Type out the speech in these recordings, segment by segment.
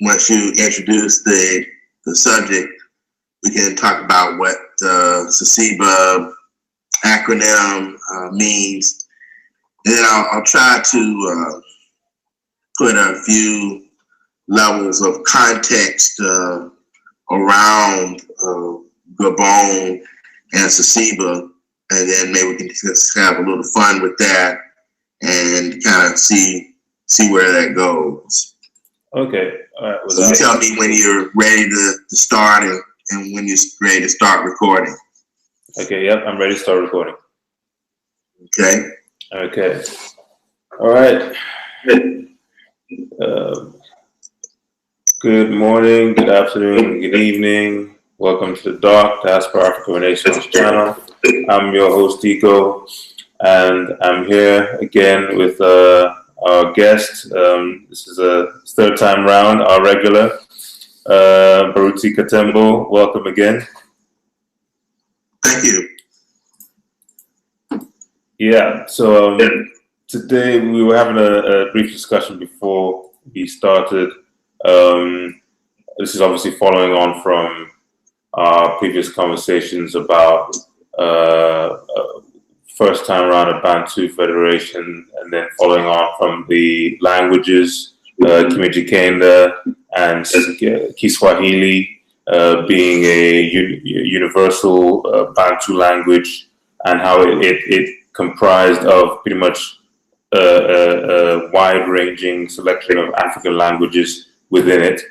once you introduce the subject, we can talk about what CICIBA acronym means. And then I'll try to put a few levels of context around Gabon and CICIBA, and then maybe we can just have a little fun with that and kind of see where that goes. Okay. All right. So you tell me when you're ready to start and when you're ready to start recording. Okay. Yep. I'm ready to start recording. Okay. Okay. All right. Good morning, good afternoon, good evening. Welcome to the Dark Diaspora Africa Renaissance channel. I'm your host, Dico, and I'm here again with our guest. This is a third time round, our regular, Baruti Katembo. Welcome again. Thank you. Yeah, so today we were having a brief discussion before we started. This is obviously following on from our previous conversations about first time around a Bantu Federation, and then following on from the languages, Kimijikenda and Kiswahili being a universal Bantu language, and how it comprised of pretty much a wide-ranging selection of African languages within it.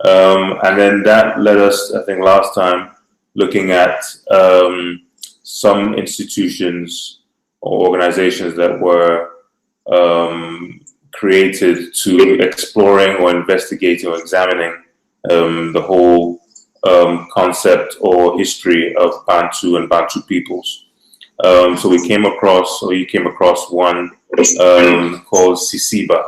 And then that led us, I think last time, looking at some institutions or organizations that were created to exploring or investigating or examining the whole concept or history of Bantu and Bantu peoples. So we came across, or you came across one called CICIBA,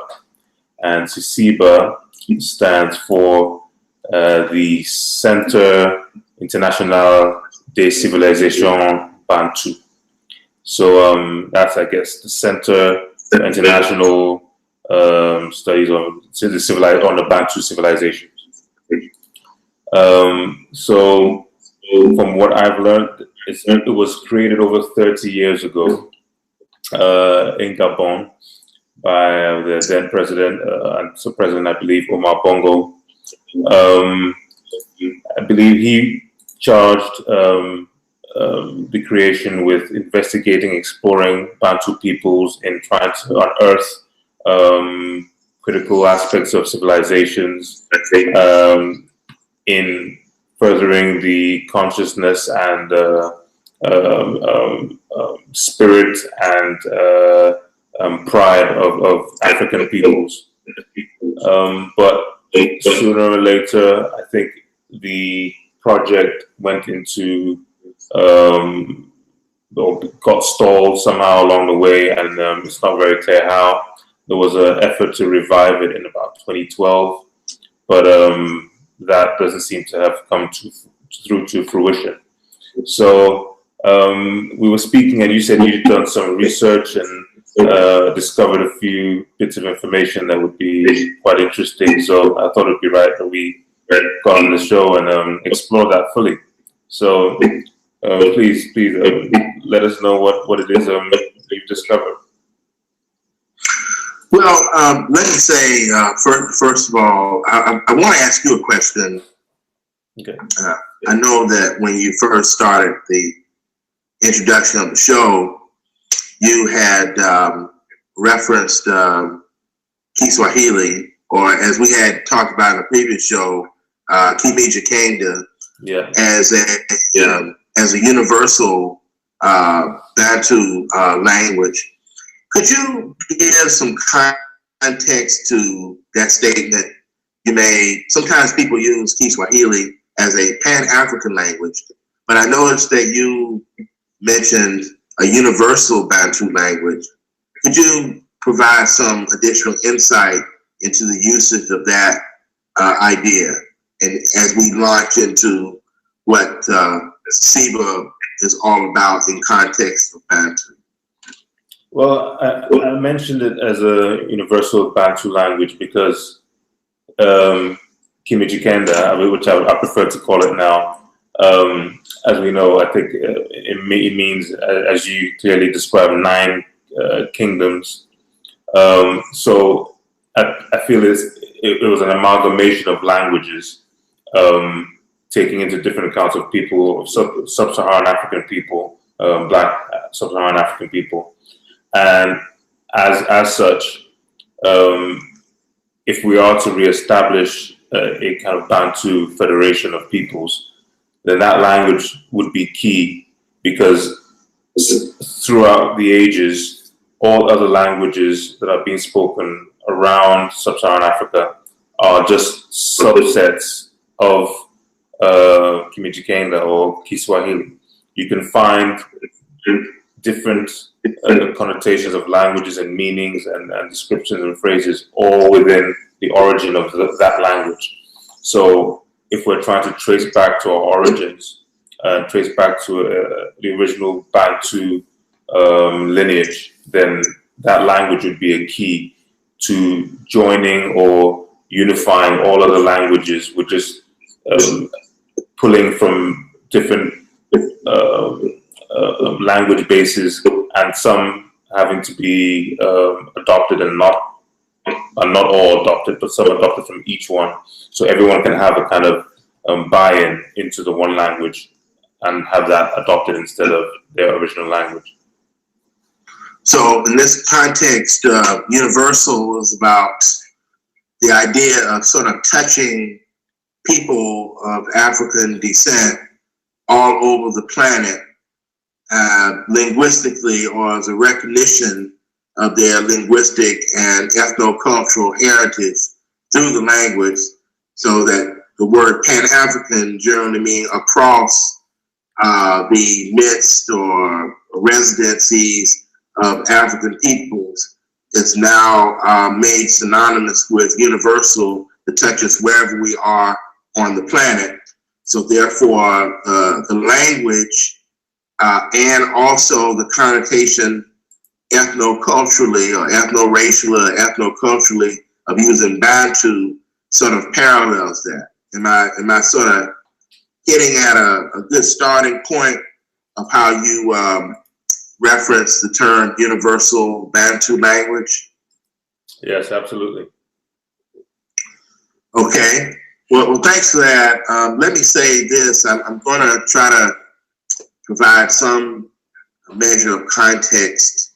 and CICIBA stands for the Centre International des Civilisations Bantu. So that's, I guess, the Centre for International Studies on the Bantu civilizations. So from what I've learned, it was created over 30 years ago in Gabon by the then president, so President, I believe, Omar Bongo. I believe he charged the creation with investigating, exploring Bantu peoples and trying to unearth critical aspects of civilizations in furthering the consciousness and spirit and pride of African peoples. But sooner or later, I think the project went into, or got stalled somehow along the way, and it's not very clear how. There was an effort to revive it in about 2012, but that doesn't seem to have come through to fruition. So we were speaking, and you said you'd done some research and discovered a few bits of information that would be quite interesting. So I thought it'd be right that we got on the show and explore that fully. So please let us know what it is you've discovered. Well, let me say, first of all, I want to ask you a question. Okay. I know that when you first started the introduction of the show, you had referenced Kiswahili, or as we had talked about in the previous show, Kimijikenda, as a universal Bantu language. Could you give some context to that statement you made? Sometimes people use Kiswahili as a Pan-African language, but I noticed that you mentioned a universal Bantu language. Could you provide some additional insight into the usage of that idea, and as we launch into what CICIBA is all about in context of Bantu? Well, I mentioned it as a universal Bantu language because Kimijikenda, which I prefer to call it now. As we know, I think it means, as you clearly described, 9 kingdoms. So I feel it was an amalgamation of languages, taking into different accounts of people, sub-Saharan African people, Black sub-Saharan African people, and as such, if we are to reestablish a kind of Bantu federation of peoples, then that language would be key, because throughout the ages, all other languages that are being spoken around sub-Saharan Africa are just subsets of Kimijikenda or Kiswahili. You can find different connotations of languages and meanings and descriptions and phrases all within the origin of that language. So if we're trying to trace back to our origins, trace back to the original Bantu lineage, then that language would be a key to joining or unifying all other languages, with just pulling from different language bases, and some having to be adopted and not all adopted, but some adopted from each one, so everyone can have a kind of buy-in into the one language and have that adopted instead of their original language. So in this context, universal is about the idea of sort of touching people of African descent all over the planet, linguistically, or as a recognition of their linguistic and ethno-cultural heritage through the language, so that the word Pan-African generally means across the midst or residencies of African peoples, is now made synonymous with universal, that touches wherever we are on the planet. So therefore, the language and also the connotation ethno-culturally or ethno-racially or ethno-culturally of using Bantu sort of parallels that. Am I sort of hitting at a good starting point of how you reference the term universal Bantu language? Yes, absolutely. Okay. Well, thanks for that. Let me say this. I'm going to try to provide some measure of context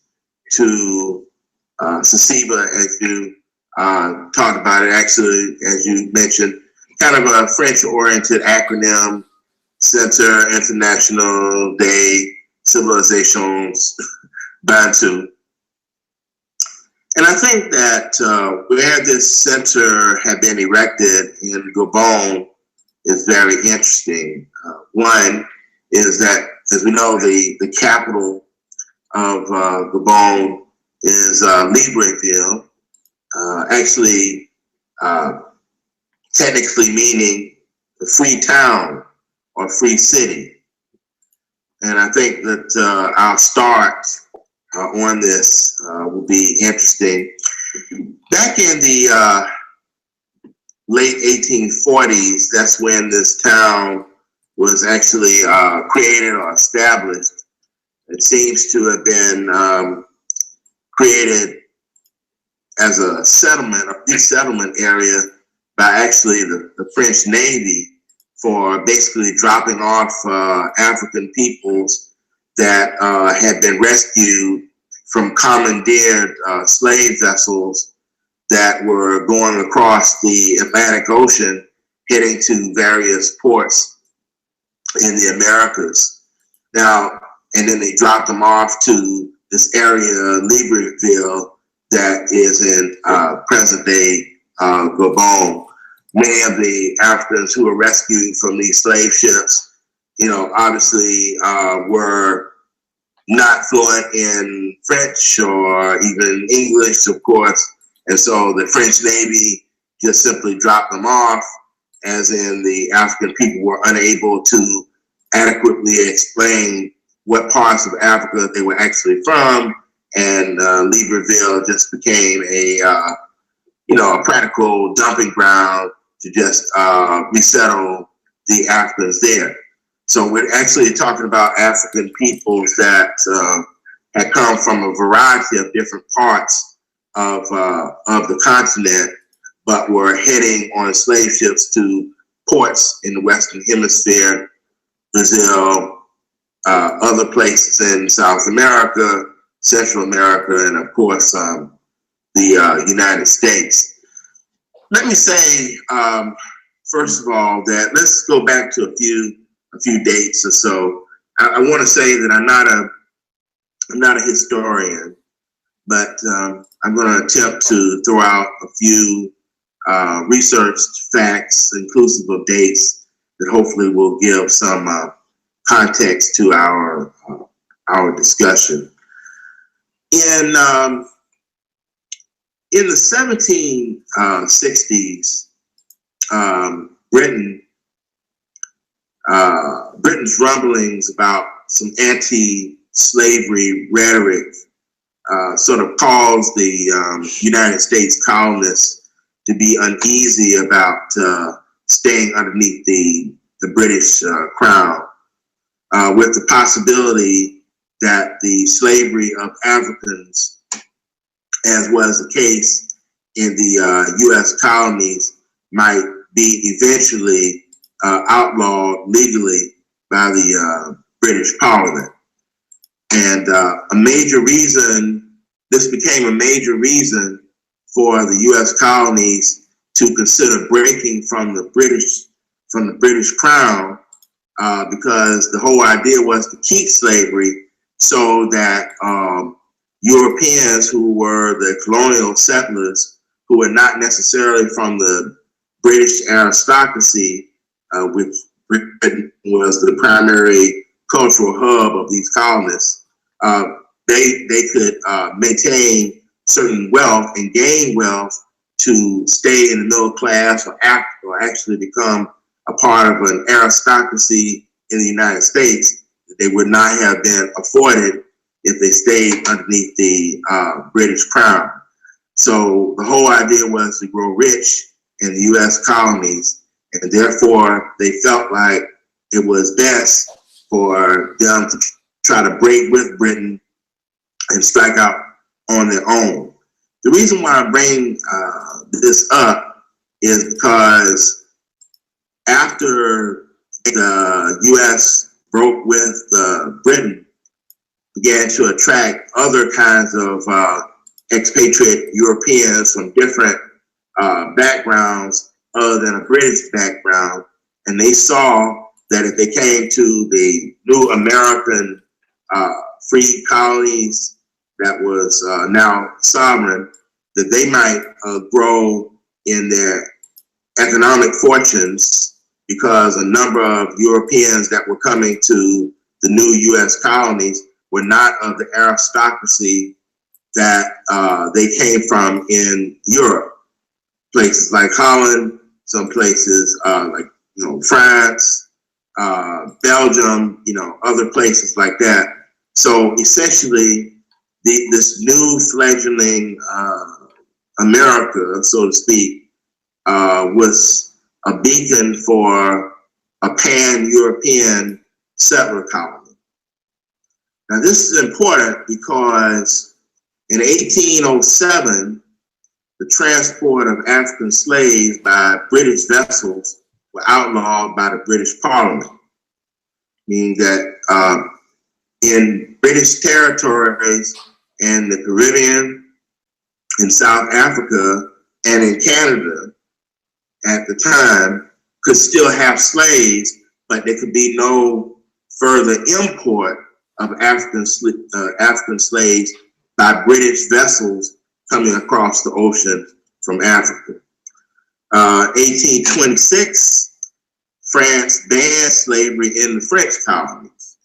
to CICIBA, as you talked about it. Actually, as you mentioned, kind of a French-oriented acronym, Centre International des Civilisations Bantu. And I think that where this center had been erected in Gabon is very interesting. One is that, as we know, the capital of Gabon is Libreville, actually technically meaning the free town or free city. And I think that our start on this will be interesting. Back in the late 1840s, that's when this town was actually created or established. It seems to have been created as a settlement, a resettlement area, by actually the French Navy, for basically dropping off African peoples that had been rescued from commandeered slave vessels that were going across the Atlantic Ocean, heading to various ports in the Americas. Now, and then they dropped them off to this area, Libreville, that is in present-day Gabon. Many of the Africans who were rescued from these slave ships, you know, obviously were not fluent in French or even English, of course. And so the French Navy just simply dropped them off, as in the African people were unable to adequately explain what parts of Africa they were actually from. And Libreville just became a, you know, a practical dumping ground to just resettle the Africans there. So we're actually talking about African peoples that had come from a variety of different parts of the continent, but were heading on slave ships to ports in the Western Hemisphere, Brazil, other places in South America, Central America, and of course the United States. Let me say, first of all, that let's go back to a few dates or so. I want to say that I'm not a historian, but I'm going to attempt to throw out a few researched facts, inclusive of dates, that hopefully will give some context to our discussion. In the 1760s, Britain's rumblings about some anti-slavery rhetoric sort of caused the United States colonists to be uneasy about staying underneath the British crown, with the possibility that the slavery of Africans, as was the case in the U.S. colonies, might be eventually outlawed legally by the British Parliament. And this became a major reason for the U.S. colonies to consider breaking from the British crown, because the whole idea was to keep slavery so that Europeans who were the colonial settlers, who were not necessarily from the British aristocracy, which Britain was the primary cultural hub of these colonists, they could maintain certain wealth and gain wealth to stay in the middle class or actually become a part of an aristocracy in the United States that they would not have been afforded if they stayed underneath the British crown. So the whole idea was to grow rich in the U.S. colonies, and therefore they felt like it was best for them to try to break with Britain and strike out on their own. The reason why I bring this up is because after the U.S. broke with Britain, began to attract other kinds of expatriate Europeans from different backgrounds other than a British background, and they saw that if they came to the new American free colonies that was now sovereign, that they might grow in their economic fortunes, because a number of Europeans that were coming to the new U.S. colonies were not of the aristocracy that they came from in Europe. Places like Holland, some places like France, Belgium, other places like that. So essentially, this new fledgling America, so to speak, was a beacon for a pan-European settler colony. Now, this is important because in 1807, the transport of African slaves by British vessels were outlawed by the British Parliament, meaning that in British territories in the Caribbean, in South Africa, and in Canada at the time could still have slaves, but there could be no further import of African slaves by British vessels coming across the ocean from Africa. 1826, France banned slavery in the French colonies.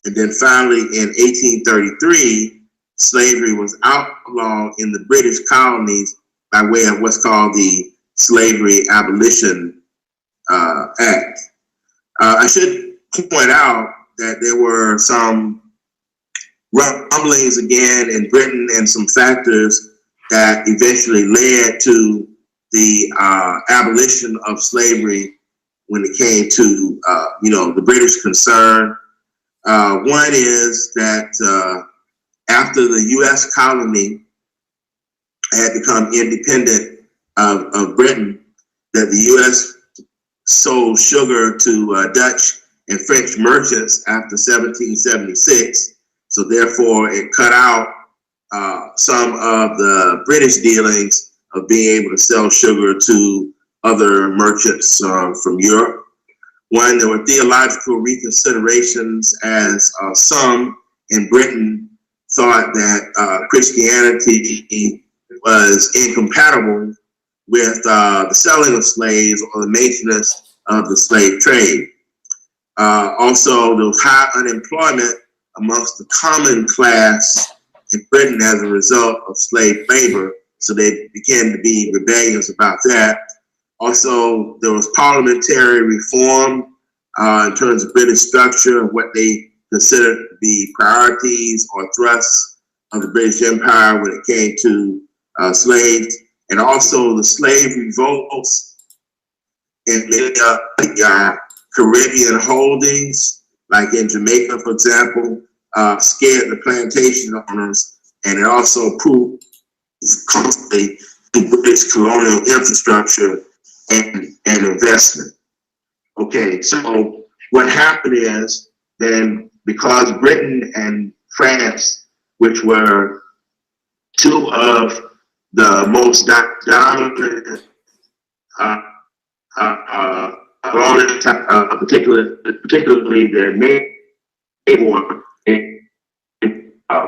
And then finally in 1833, slavery was outlawed in the British colonies by way of what's called the Slavery Abolition Act. I should point out that there were some rumblings again in Britain and some factors that eventually led to the abolition of slavery when it came to, the British concern. One is that after the U.S. colony had become independent of Britain, that the U.S. sold sugar to Dutch and French merchants after 1776. So therefore, it cut out some of the British dealings of being able to sell sugar to other merchants from Europe. One, there were theological reconsiderations as some in Britain thought that Christianity was incompatible with the selling of slaves or the maintenance of the slave trade. Also, there was high unemployment amongst the common class in Britain as a result of slave labor, so they began to be rebellious about that. Also, there was parliamentary reform in terms of British structure, what they considered to be priorities or thrusts of the British Empire when it came to slaves, and also the slave revolts in many Caribbean holdings, like in Jamaica, for example, scared the plantation owners, and it also proved constantly the British colonial infrastructure and investment. Okay, so what happened is then, because Britain and France, which were two of the most dominant particularly the Navy war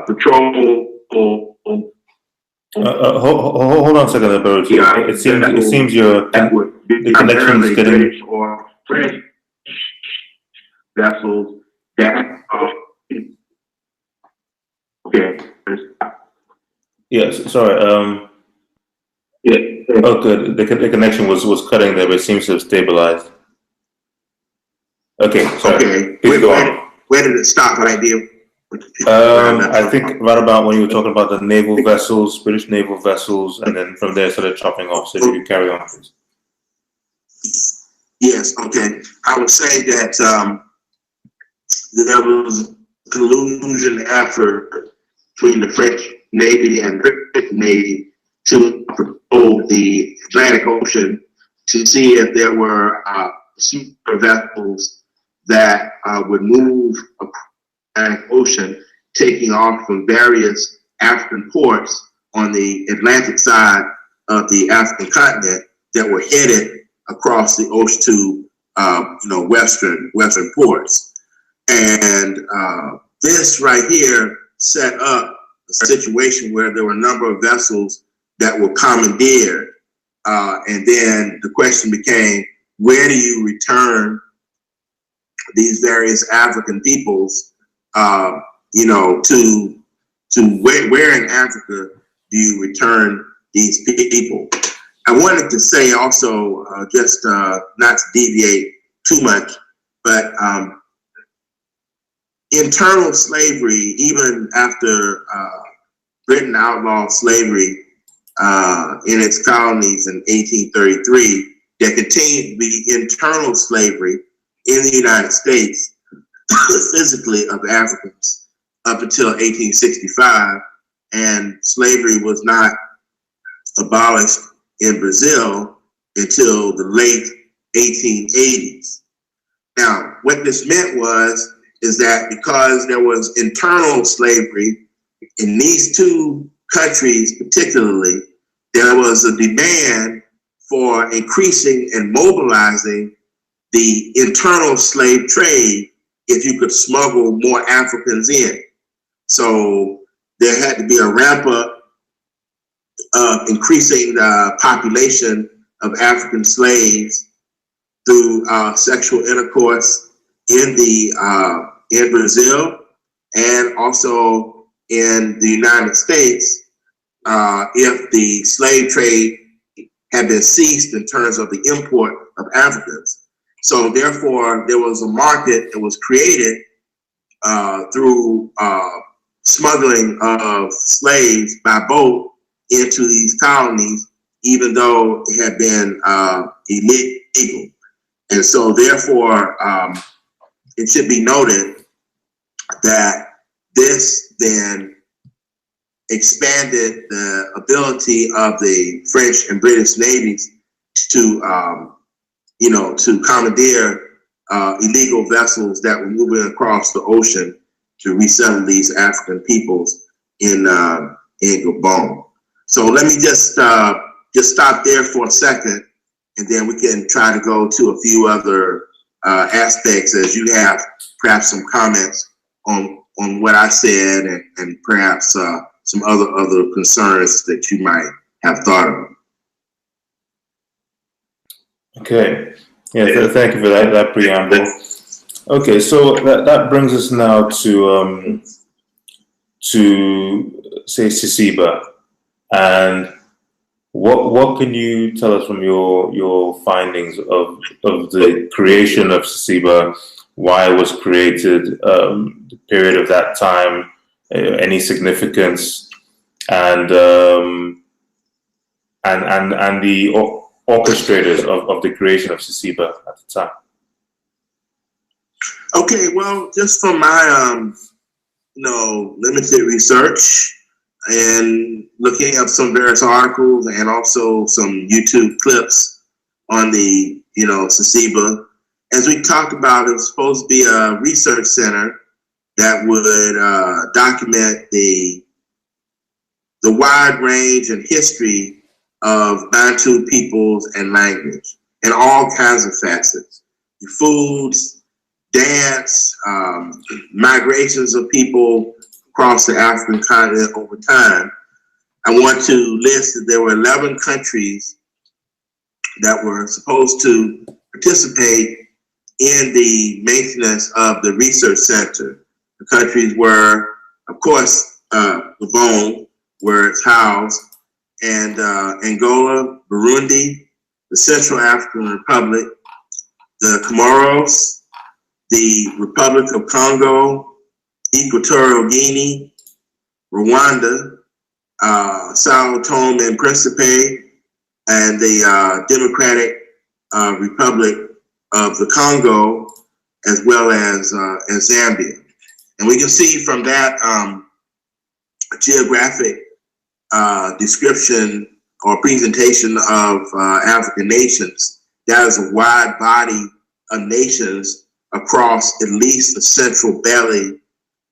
patrol. Hold on a second, Baruti. Yeah, it seems the connection is getting British or French vessels that okay. Yes, sorry. Yeah. Oh, good. The connection was cutting there, but it seems to have stabilized. Okay, sorry. Okay. Please go on. Where did it stop? What I did? I think right about when you were talking about the naval vessels, British naval vessels, and then from there started chopping off. So you can carry on, please. Yes. Okay. I would say that there was a collusion effort between the French Navy and British Navy to patrol the Atlantic Ocean to see if there were super vessels that would move across the Atlantic Ocean, taking off from various African ports on the Atlantic side of the African continent that were headed across the ocean to western ports. And this right here set up a situation where there were a number of vessels that were commandeered. And then the question became, where do you return these various African peoples, to where in Africa do you return these people? I wanted to say also, just not to deviate too much, but internal slavery, even after Britain outlawed slavery in its colonies in 1833, there continued to be internal slavery in the United States, physically, of Africans up until 1865, and slavery was not abolished in Brazil until the late 1880s. Now, what this meant is that because there was internal slavery in these two countries particularly, there was a demand for increasing and mobilizing the internal slave trade if you could smuggle more Africans in. So there had to be a ramp up of increasing the population of African slaves through sexual intercourse in Brazil and also in the United States if the slave trade had been ceased in terms of the import of Africans. So therefore, there was a market that was created through smuggling of slaves by boat into these colonies, even though it had been illegal. And so therefore, it should be noted that this then expanded the ability of the French and British navies to, to commandeer illegal vessels that were moving across the ocean to resettle these African peoples in Gabon. So let me just stop there for a second, and then we can try to go to a few other aspects, as you have perhaps some comments on what I said, and perhaps some other concerns that you might have thought of. Okay. Yeah, thank you for that preamble. Okay, so that brings us now to say CICIBA, and what can you tell us from your findings of the creation of CICIBA, why it was created, the period of that time, any significance, and the orchestrators of the creation of CICIBA at the time? Okay, well, just from my limited research and looking up some various articles and also some YouTube clips on the CICIBA, as we talked about, it was supposed to be a research center that would document the wide range and history of Bantu peoples and language in all kinds of facets: foods, dance, migrations of people across the African continent over time. I want to list that there were 11 countries that were supposed to participate in the maintenance of the research center. The countries were, of course, Gabon, where it's housed, and Angola, Burundi, the Central African Republic, the Comoros, the Republic of Congo, Equatorial Guinea, Rwanda, Sao Tome and Principe, and the Democratic Republic of the Congo, as well as Zambia. And we can see from that geographic description or presentation of African nations, that is a wide body of nations across at least the central belly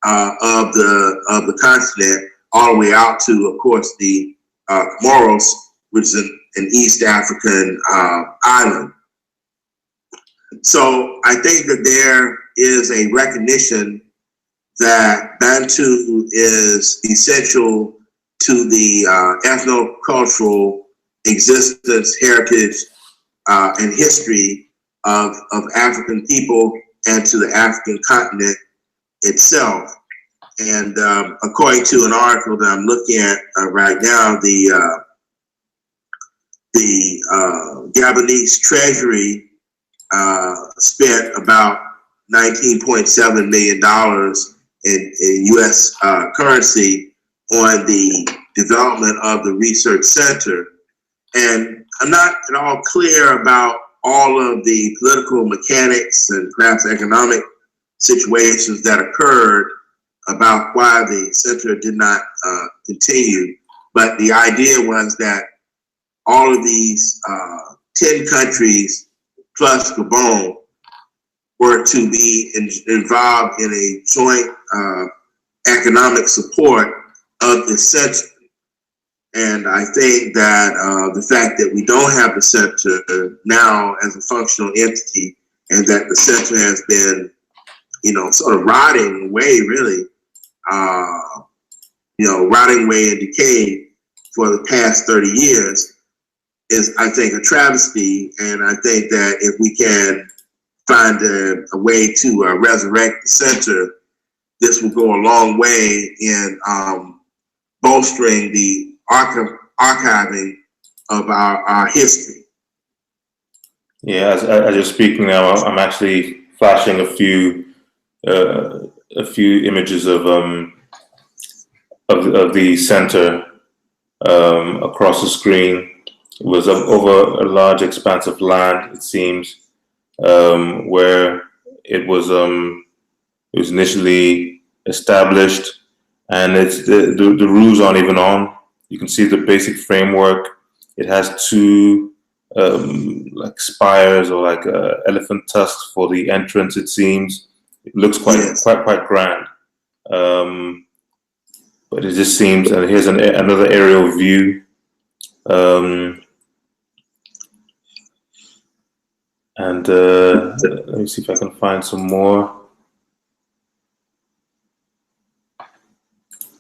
of the continent, all the way out to, of course, the Comoros, which is an East African island. So I think that there is a recognition that Bantu is essential to the ethno-cultural existence, heritage, and history of African people and to the African continent itself. And according to an article that I'm looking at right now, the Gabonese Treasury spent about $19.7 million in U.S. currency on the development of the research center. And I'm not at all clear about all of the political mechanics and perhaps economic situations that occurred about why the center did not continue. But the idea was that all of these 10 countries plus Gabon were to be involved in a joint economic support of the center. And I think that the fact that we don't have the center now as a functional entity, and that the center has been, sort of rotting away, really, rotting away and decaying for the past 30 years, is, I think, a travesty. And I think that if we can find a way to resurrect the center, this will go a long way in bolstering the archiving of our history. Yeah, as you're speaking now, I'm actually flashing a few images of the center across the screen. It was over a large expanse of land, it seems, where it was initially established, and it's the rules aren't even on. You can see the basic framework. It has two like spires or like elephant tusks for the entrance. It seems it looks quite grand, but it just seems. And here's another aerial view. And let me see if I can find some more.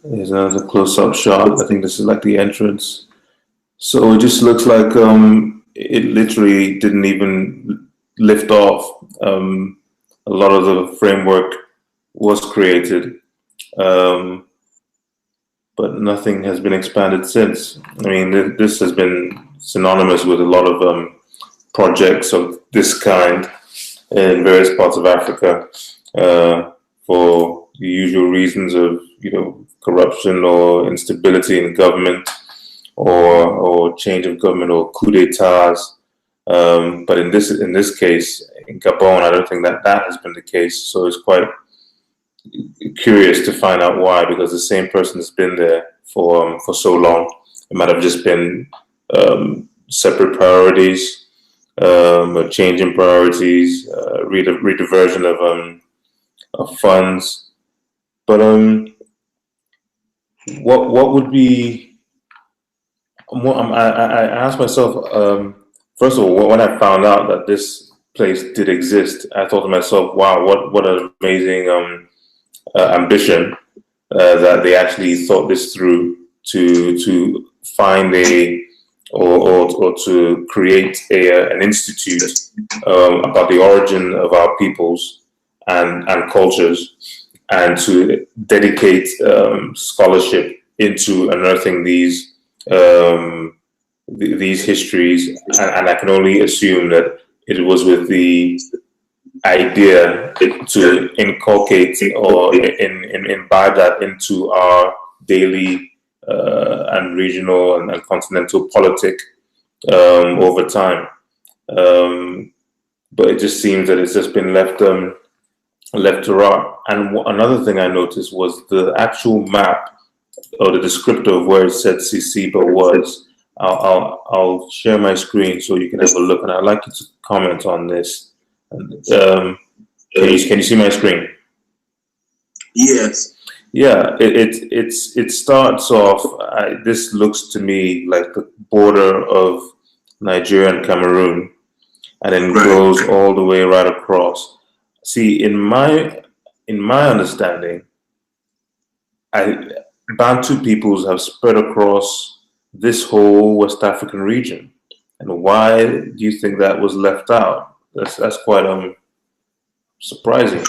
Here's another close-up shot. I think this is like the entrance. So it just looks like it literally didn't even lift off. A lot of the framework was created, but nothing has been expanded since. I mean, this has been synonymous with a lot of projects of this kind in various parts of Africa for the usual reasons of, corruption or instability in government or change of government or coup d'etats. But in this case, in Gabon, I don't think that has been the case. So it's quite curious to find out why, because the same person has been there for so long. It might have just been separate priorities. A change in priorities, rediversion of funds, but what would be? I asked myself first of all, when I found out that this place did exist, I thought to myself, "Wow, what an amazing ambition that they actually thought this through to find or to create an institute about the origin of our peoples and cultures, and to dedicate scholarship into unearthing these histories. And I can only assume that it was with the idea to inculcate or imbibe that into our daily and regional and continental politic over time, but it just seems that it's just been left to rot. And another thing I noticed was the actual map or the descriptor of where it said CICIBA was. I'll share my screen so you can have a look, and I'd like you to comment on this. Can you see my screen? Yes. Yeah, it starts off. This looks to me like the border of Nigeria and Cameroon, and then goes all the way right across. See, in my understanding, Bantu peoples have spread across this whole West African region, and why do you think that was left out? That's quite surprising.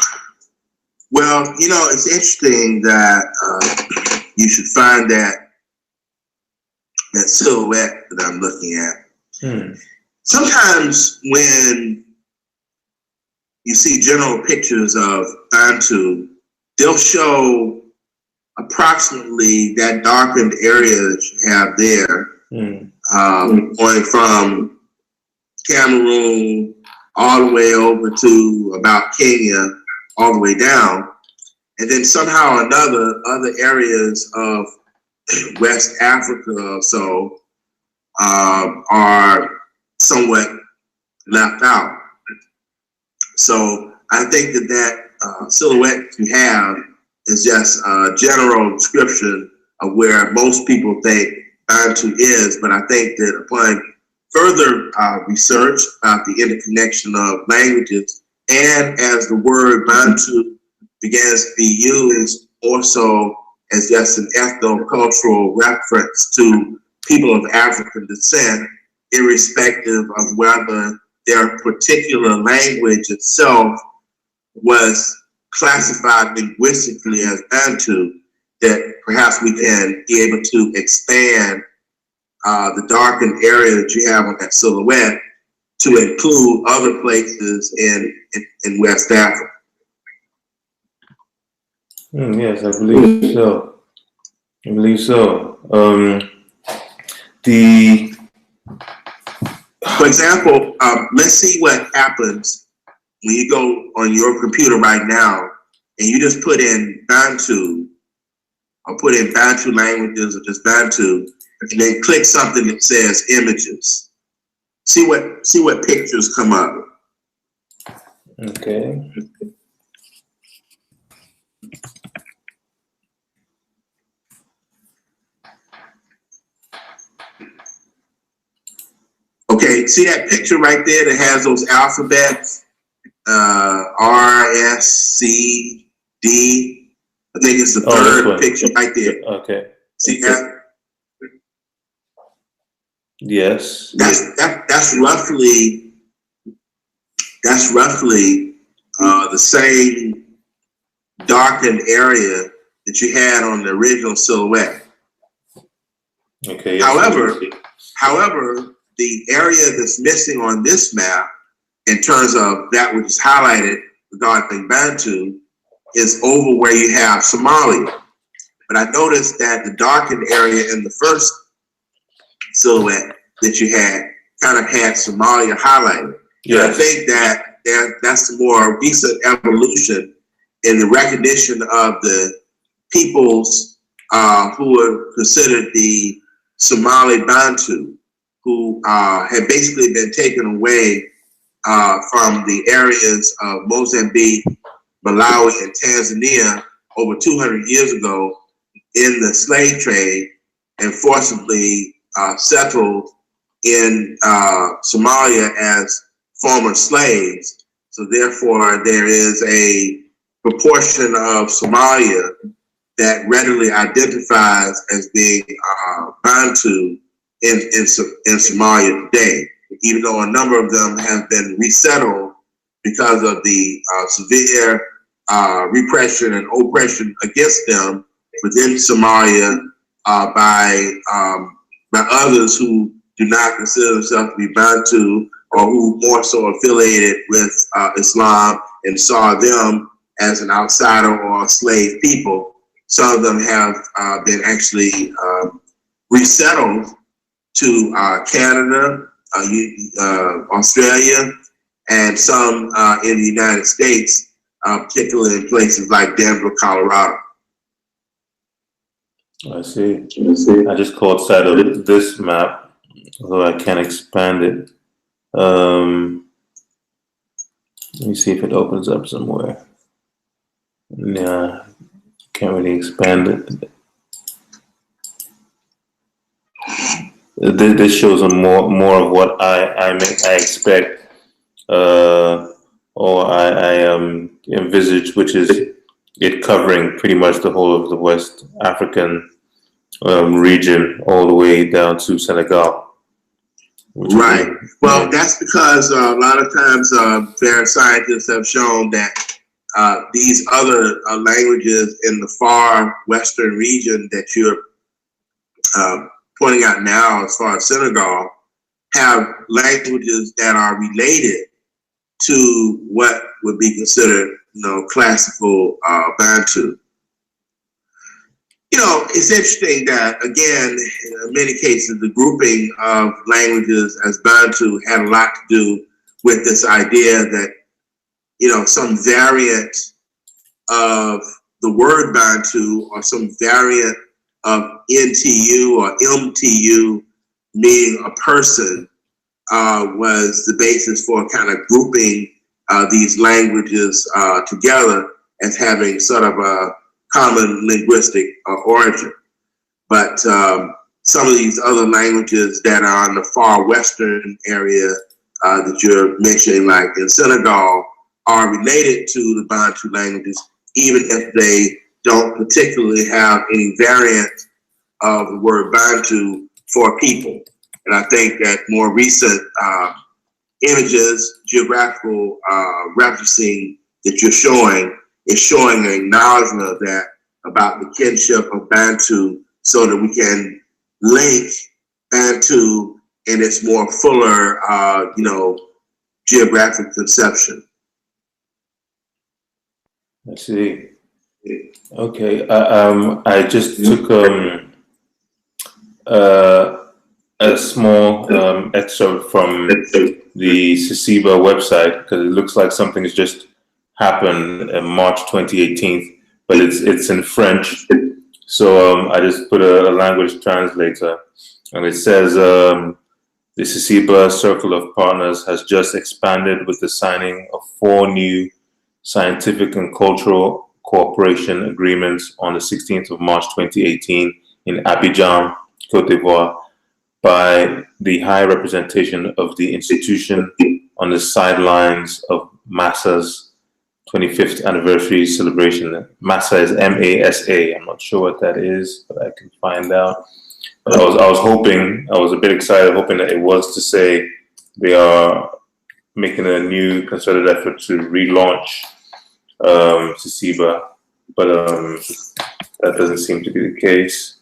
Well, it's interesting that you should find that silhouette that I'm looking at. Sometimes when you see general pictures of Bantu, they'll show approximately that darkened area that you have there, going from Cameroon all the way over to about Kenya, all the way down, and then somehow or another, other areas of West Africa or so are somewhat left out. So I think that silhouette you have is just a general description of where most people think Bantu is, but I think that upon further research about the interconnection of languages, and as the word Bantu begins to be used also as just an ethno-cultural reference to people of African descent, irrespective of whether their particular language itself was classified linguistically as Bantu, that perhaps we can be able to expand the darkened area that you have on that silhouette to include other places in West Africa. Yes, I believe so. For example, let's see what happens when you go on your computer right now and you just put in Bantu or put in Bantu languages or just Bantu, and then click something that says images. See what pictures come up. Okay. Okay, see that picture right there that has those alphabets? R, S, C, D. I think it's the third picture right there. Okay. See that? Yes. That's roughly the same darkened area that you had on the original silhouette. Okay. Yes, however, the area that's missing on this map, in terms of that which is highlighted regarding Bantu, is over where you have Somalia. But I noticed that the darkened area in the first silhouette that you had kind of had Somalia highlighted. Yes. And I think that that's the more recent evolution in the recognition of the peoples who are considered the Somali Bantu, who had basically been taken away from the areas of Mozambique, Malawi, and Tanzania over 200 years ago in the slave trade and forcibly settled in Somalia as former slaves. So therefore, there is a proportion of Somalia that readily identifies as being Bantu in Somalia today, even though a number of them have been resettled because of the severe repression and oppression against them within Somalia by others who do not consider themselves to be Bantu, or who more so affiliated with Islam and saw them as an outsider or a slave people. Some of them have been actually resettled to Canada, Australia, and some in the United States, particularly in places like Denver, Colorado. I see. I just caught sight of this map, although I can't expand it. Let me see if it opens up somewhere. Nah, can't really expand it. This shows more of what I expect, or I envisage, which is it covering pretty much the whole of the West African region, all the way down to Senegal. Right. Well, that's because a lot of times fair scientists have shown that these other languages in the far western region that you're pointing out now, as far as Senegal, have languages that are related to what would be considered, classical Bantu. It's interesting that, again, in many cases, the grouping of languages as Bantu had a lot to do with this idea that, some variant of the word Bantu or some variant of NTU or MTU, meaning a person, was the basis for kind of grouping these languages together as having sort of a common linguistic origin. But some of these other languages that are in the far western area that you're mentioning, like in Senegal, are related to the Bantu languages, even if they don't particularly have any variant of the word Bantu for people. And I think that more recent images, geographical referencing that you're showing is showing an acknowledgement of that, about the kinship of Bantu, so that we can link Bantu in its more fuller, geographic conception. I see. Okay. I just took a small excerpt from the CICIBA website, because it looks like something has just happened in March 2018, but it's in French. So I just put a language translator, and it says the CICIBA Circle of Partners has just expanded with the signing of 4 new scientific and cultural cooperation agreements on the 16th of March 2018 in Abidjan, Cote d'Ivoire, by the High Representation of the institution on the sidelines of MASA's 25th anniversary celebration. MASA is M-A-S-A. I'm not sure what that is, but I can find out. But I was a bit excited, hoping that it was to say they are making a new concerted effort to relaunch CICIBA, but that doesn't seem to be the case.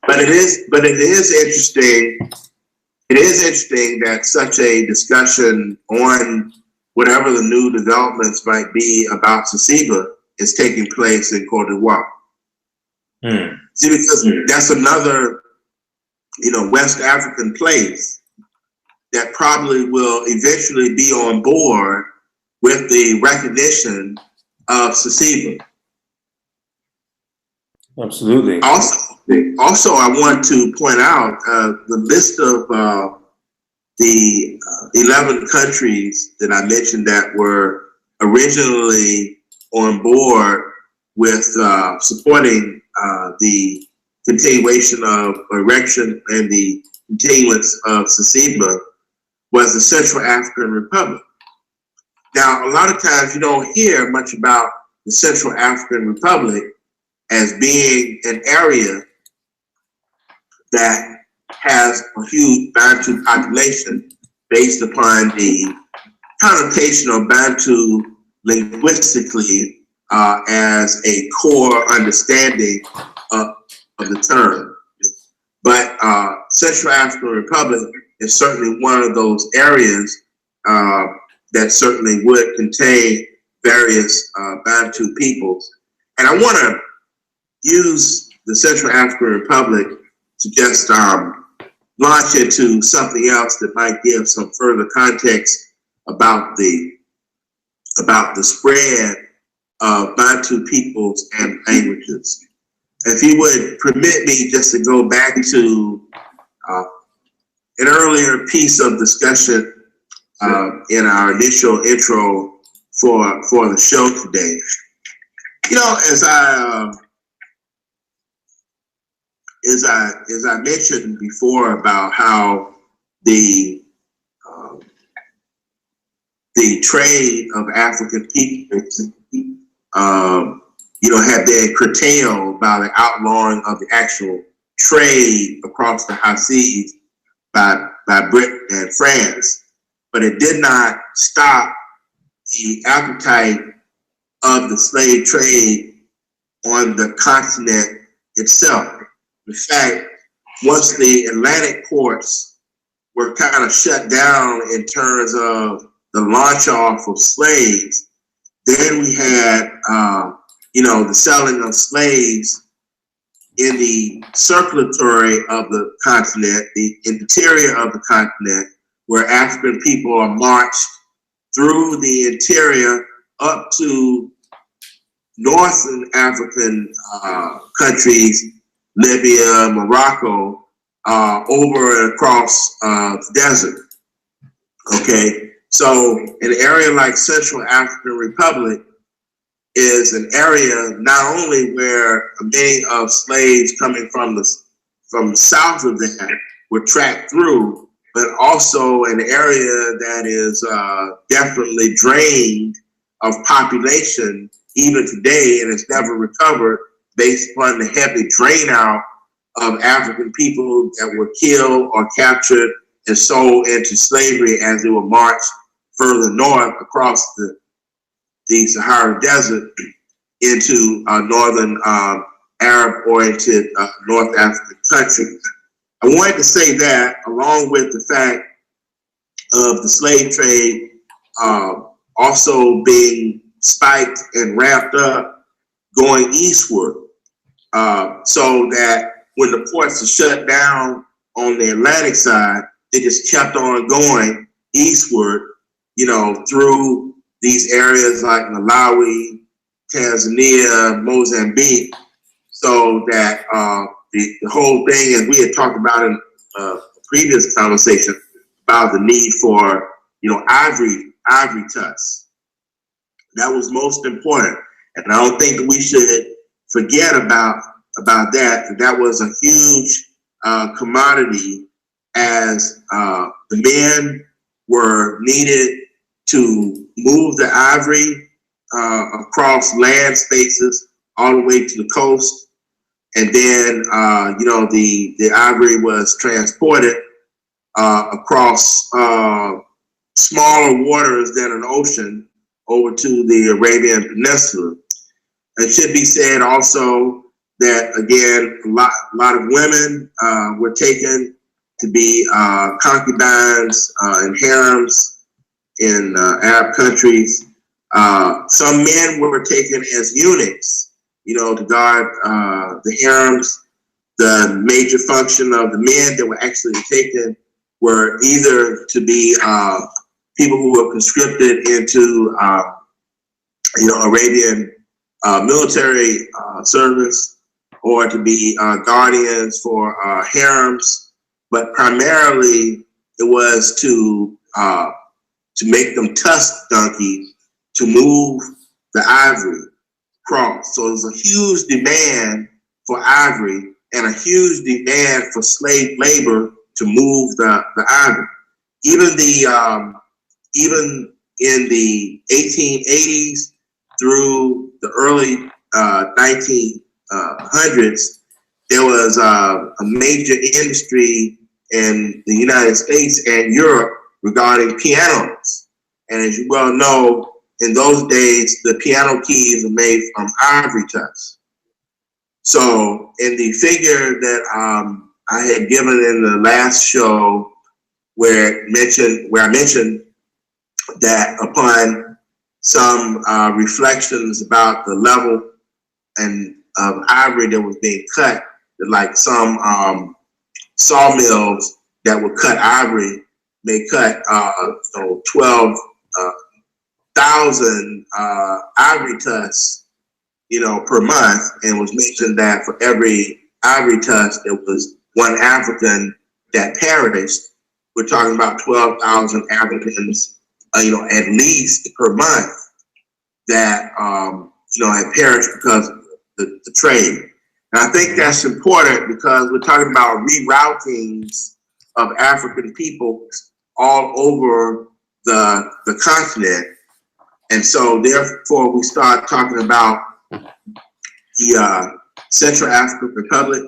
But it is interesting. It is interesting that such a discussion on whatever the new developments might be about CICIBA is taking place in Cote d'Ivoire. See, because that's another, West African place that probably will eventually be on board with the recognition of CICIBA. Absolutely. Also, I want to point out the list of the 11 countries that I mentioned that were originally on board with supporting the continuation of erection and the continuance of CICIBA was the Central African Republic. Now, a lot of times you don't hear much about the Central African Republic as being an area that has a huge Bantu population based upon the connotation of Bantu linguistically as a core understanding of the term. But Central African Republic is certainly one of those areas that certainly would contain various Bantu peoples. And I want to use the Central African Republic to just launch into something else that might give some further context about the spread of Bantu peoples and languages. If you would permit me just to go back to an earlier piece of discussion in our initial intro for the show today. As I mentioned before about how the trade of African people, had been curtailed by the outlawing of the actual trade across the high seas by Britain and France. But it did not stop the appetite of the slave trade on the continent itself. In fact, once the Atlantic ports were kind of shut down in terms of the launch off of slaves, then we had, the selling of slaves in the circulatory of the continent, the interior of the continent, where African people are marched through the interior up to northern African countries, Libya, Morocco, over and across the desert. Okay, so an area like Central African Republic is an area not only where many of slaves coming from the south of that were tracked through, but also an area that is definitely drained of population even today, and it's never recovered based upon the heavy drain out of African people that were killed or captured and sold into slavery as they were marched further north across the Sahara Desert into northern Arab-oriented North African countries. I wanted to say that, along with the fact of the slave trade also being spiked and ramped up going eastward, so that when the ports are shut down on the Atlantic side, they just kept on going eastward, you know, through these areas like Malawi, Tanzania, Mozambique, so that the whole thing, as we had talked about in a previous conversation, about the need for, you know, ivory tusks. That was most important, and I don't think we should forget about that. That was a huge commodity, as the men were needed to move the ivory across land spaces all the way to the coast, and then you know, the ivory was transported across smaller waters than an ocean over to the Arabian Peninsula. It should be said also that, again, a lot of women were taken to be concubines and harems in Arab countries. Some men were taken as eunuchs, you know, to guard the harems. The major function of the men that were actually taken were either to be people who were conscripted into, you know, Arabian military service, or to be guardians for harems, but primarily it was to make them tusk donkeys to move the ivory across. So there's a huge demand for ivory and a huge demand for slave labor to move the ivory. Even in the 1880s through the early 1900s, there was a major industry in the United States and Europe regarding pianos. And as you well know, in those days, the piano keys were made from ivory tusks. So in the figure that I had given in the last show, where I mentioned that upon some reflections about the level and of ivory that was being cut, that like some sawmills that would cut ivory may cut 12,000 ivory tusks, you know, per month, and was mentioned that for every ivory tusk there was one African that perished. We're talking about 12,000 Africans, you know, at least per month that you know, had perished because of the trade. And I think that's important because we're talking about reroutings of African people all over the continent. And so therefore we start talking about the Central African Republic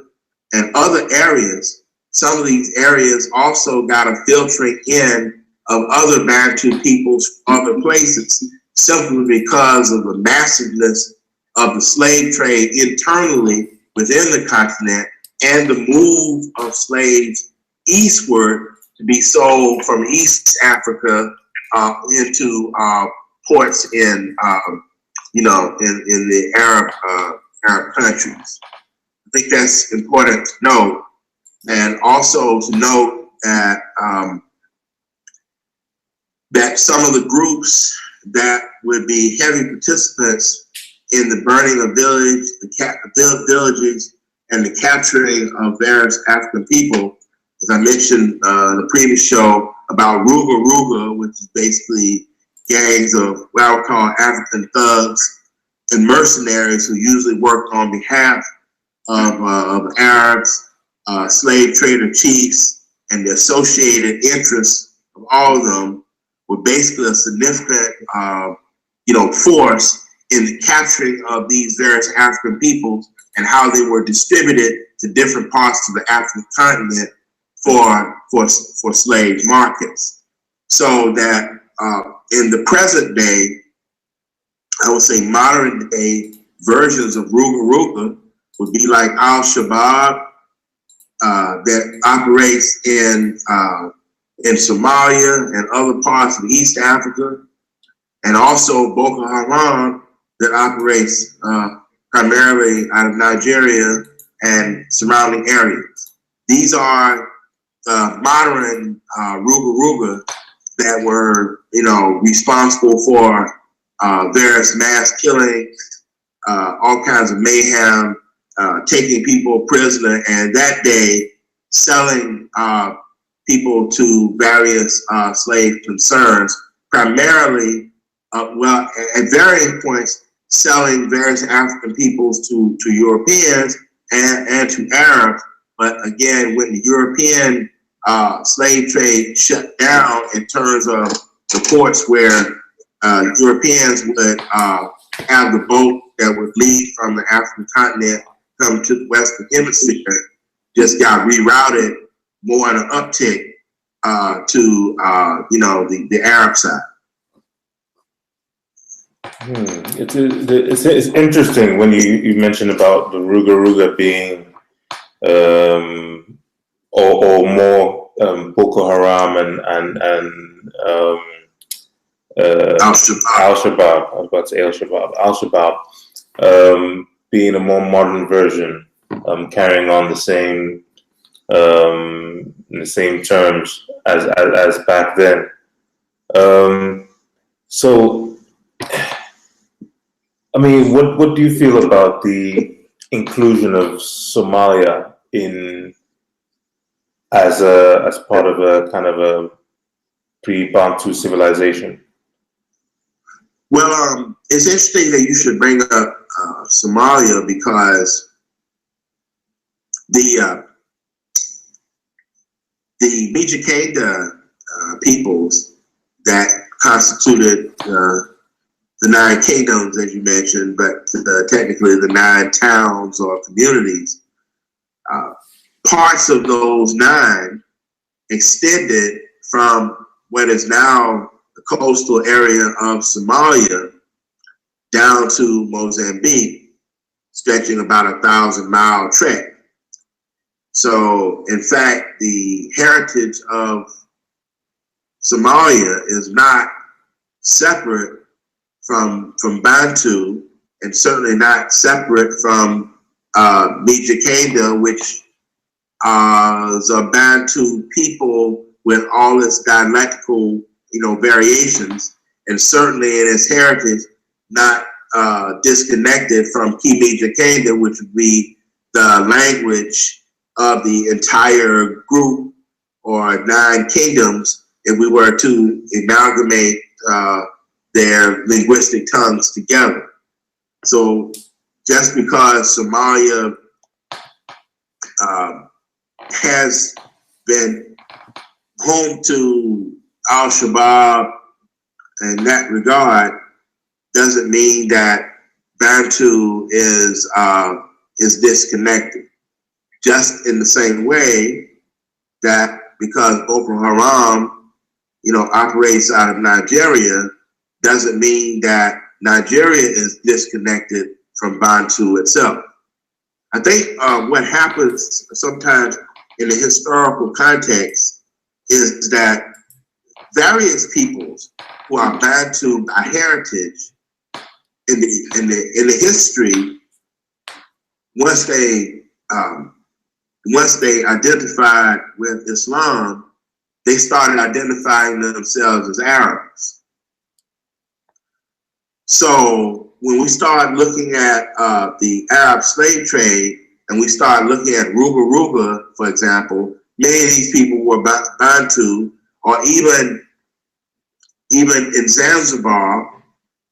and other areas. Some of these areas also got a filtering in of other Bantu peoples from other places, simply because of the massiveness of the slave trade internally within the continent and the move of slaves eastward to be sold from East Africa into ports in, you know, in the Arab countries. I think that's important to note, and also to note that that some of the groups that would be heavy participants in the burning of villages and the capturing of various African people, as I mentioned in the previous show about Ruga, which is basically gangs of what I would call African thugs and mercenaries who usually work on behalf of Arabs, slave trader chiefs, and the associated interests of all of them, were basically a significant, you know, force in the capturing of these various African peoples and how they were distributed to different parts of the African continent for slave markets. So that in the present day, I would say modern day versions of Ruga would be like Al-Shabaab that operates in Somalia and other parts of East Africa, and also Boko Haram that operates primarily out of Nigeria and surrounding areas. These are modern Ruga that were, responsible for various mass killings, all kinds of mayhem, taking people prisoner, and that day selling people to various slave concerns, primarily, at varying points, selling various African peoples to Europeans and to Arabs. But again, when the European slave trade shut down in terms of the ports where Europeans would have the boat that would leave from the African continent, come to the Western Hemisphere, just got rerouted more on an uptick to the Arab side. It's interesting when you mentioned about the Ruga being or more Boko Haram and Al-Shabaab. I was about to say Al-Shabaab. Al-Shabaab being a more modern version, carrying on the same in the same terms as back then. So, I mean, what do you feel about the inclusion of Somalia as part of a kind of a pre-Bantu civilization? Well, it's interesting that you should bring up Somalia, because the Mijikenda peoples that constituted the 9 kingdoms, as you mentioned, but technically the 9 towns or communities, parts of those 9 extended from what is now the coastal area of Somalia down to Mozambique, stretching about a 1,000-mile trek. So, in fact, the heritage of Somalia is not separate from Bantu, and certainly not separate from Mijikenda, which is a Bantu people with all its dialectical, variations, and certainly in its heritage, not disconnected from Mijikenda, which would be the language of the entire group or 9 kingdoms, if we were to amalgamate their linguistic tongues together. So just because Somalia has been home to Al-Shabaab in that regard, doesn't mean that Bantu is disconnected. Just in the same way that because Boko Haram, operates out of Nigeria, doesn't mean that Nigeria is disconnected from Bantu itself. I think what happens sometimes in the historical context is that various peoples who are Bantu by heritage in the history, once they identified with Islam, they started identifying themselves as Arabs. So when we start looking at the Arab slave trade, and we start looking at Ruga, for example, many of these people were Bantu, or even in Zanzibar,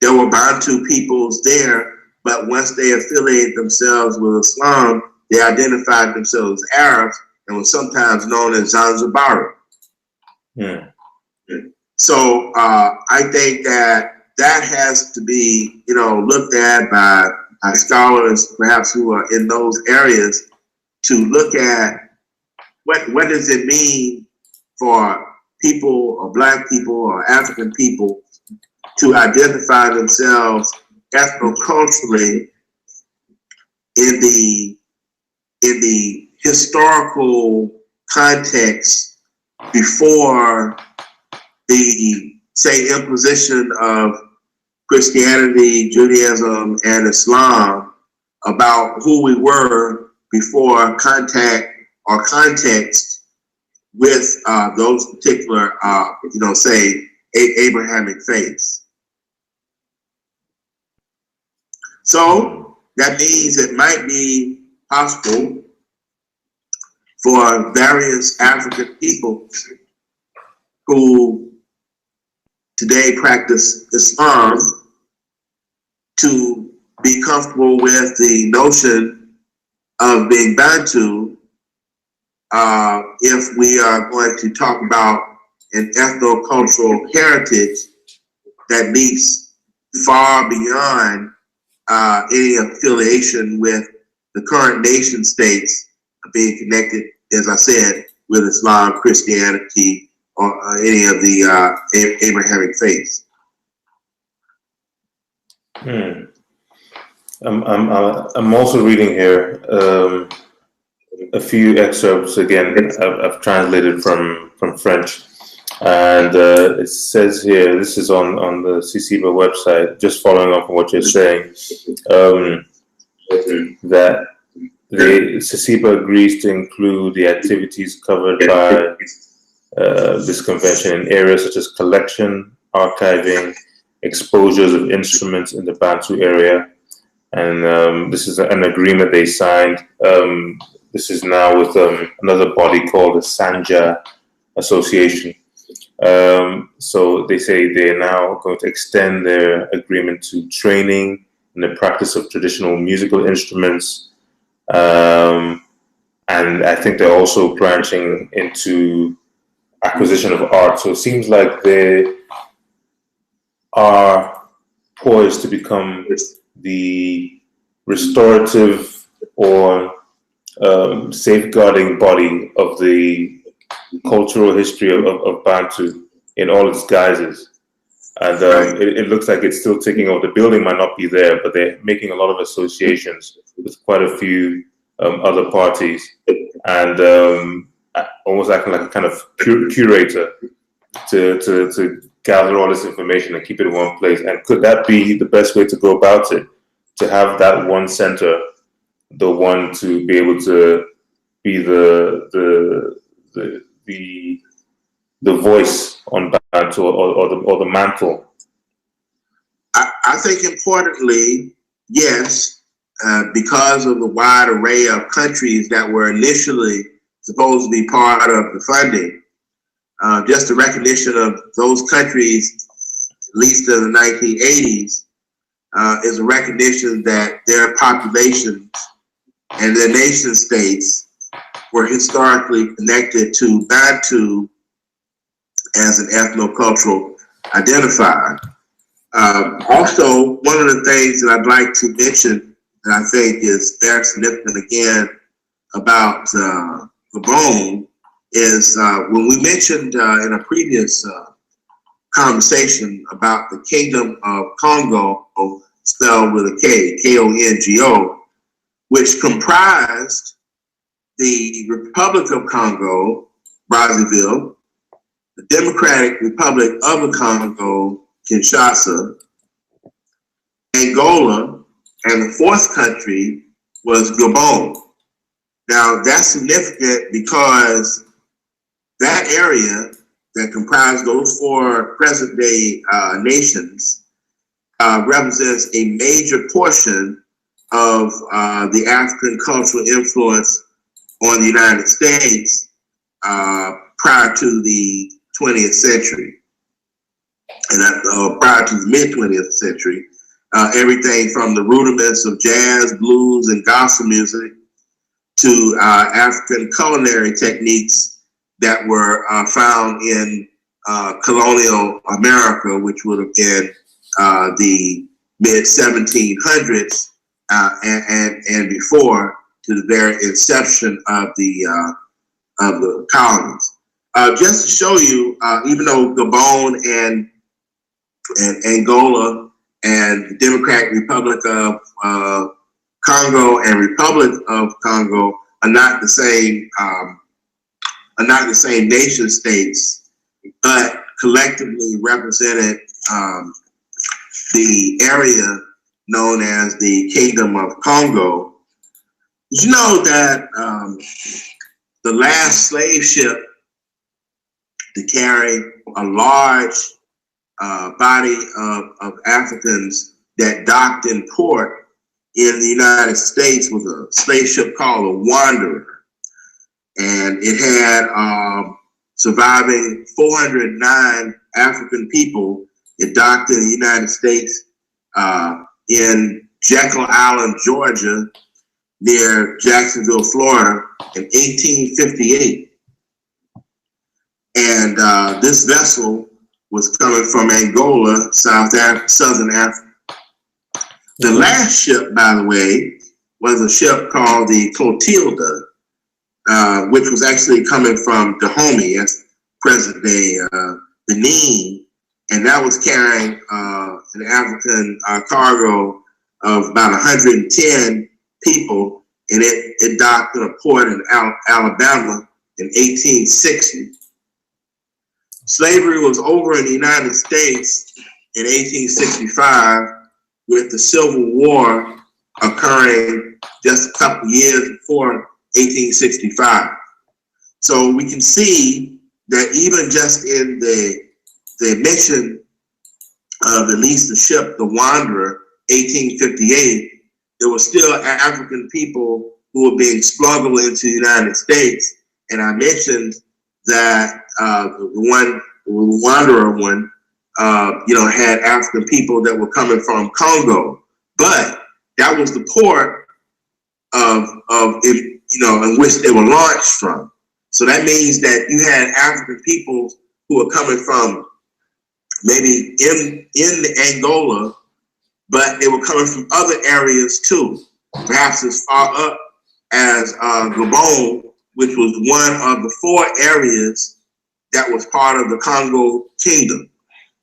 there were Bantu peoples there, but once they affiliated themselves with Islam, they identified themselves as Arabs and were sometimes known as Zanzibari. Yeah. So I think that has to be, looked at by scholars, perhaps who are in those areas, to look at what does it mean for people, or Black people, or African people, to identify themselves ethnoculturally in the historical context before the, say, imposition of Christianity, Judaism, and Islam, about who we were before contact or context with those particular, say, Abrahamic faiths. So that means it might be possible for various African people who today practice Islam to be comfortable with the notion of being Bantu if we are going to talk about an ethno-cultural heritage that leads far beyond any affiliation with the current nation states being connected, as I said, with Islam, Christianity, or any of the Abrahamic faiths. I'm also reading here a few excerpts. Again, I've translated from French, and it says here, this is on the CICIBA website, just following up on what you're saying, that the CICIBA agrees to include the activities covered by this convention in areas such as collection, archiving, exposures of instruments in the Bantu area. And this is an agreement they signed. This is now with another body called the Sanja Association. So they say they're now going to extend their agreement to training in the practice of traditional musical instruments. And I think they're also branching into acquisition of art. So it seems like they are poised to become the restorative or safeguarding body of the cultural history of Bantu in all its guises. And it looks like it's still taking over. The building might not be there, but they're making a lot of associations with quite a few other parties, and almost acting like a kind of curator to gather all this information and keep it in one place. And could that be the best way to go about it? To have that one center, the one to be able to be the voice on Bantu or the mantle? I think importantly, yes, because of the wide array of countries that were initially supposed to be part of the funding, just the recognition of those countries, at least in the 1980s, is a recognition that their populations and their nation states were historically connected to Bantu as an ethnocultural identifier. Also, one of the things that I'd like to mention that I think is very significant again about Gabon is when we mentioned in a previous conversation about the Kingdom of Congo, spelled with a K, K-O-N-G-O, which comprised the Republic of Congo, Brazzaville, the Democratic Republic of the Congo, Kinshasa, Angola, and the fourth country was Gabon. Now that's significant because that area that comprised those four present-day nations represents a major portion of the African cultural influence on the United States prior to the 20th century, and prior to the mid-20th century. Everything from the rudiments of jazz, blues, and gospel music to African culinary techniques that were found in colonial America, which would have been the mid-1700s and before, to the very inception of the colonies. Just to show you, even though Gabon and Angola and the Democratic Republic of Congo and Republic of Congo are not the same nation states, but collectively represented the area known as the Kingdom of Congo. Did you know that the last slave ship to carry a large body of Africans that docked in port in the United States with a slave ship called the Wanderer. And it had surviving 409 African people. It docked in the United States in Jekyll Island, Georgia, near Jacksonville, Florida, in 1858. And this vessel was coming from Angola, Southern Africa. The last ship, by the way, was a ship called the Clotilda, which was actually coming from Dahomey, that's present-day Benin, and that was carrying an African cargo of about 110 people, and it docked in a port in Alabama in 1860. Slavery was over in the United States in 1865, with the Civil War occurring just a couple years before 1865. So we can see that even just in the mission of at least the ship, the Wanderer, 1858, there were still African people who were being smuggled into the United States. And I mentioned that the Wanderer one, had African people that were coming from Congo, but that was the port in which they were launched from. So that means that you had African people who were coming from maybe in Angola, but they were coming from other areas too, perhaps as far up as Gabon, which was one of the 4 areas that was part of the Congo Kingdom.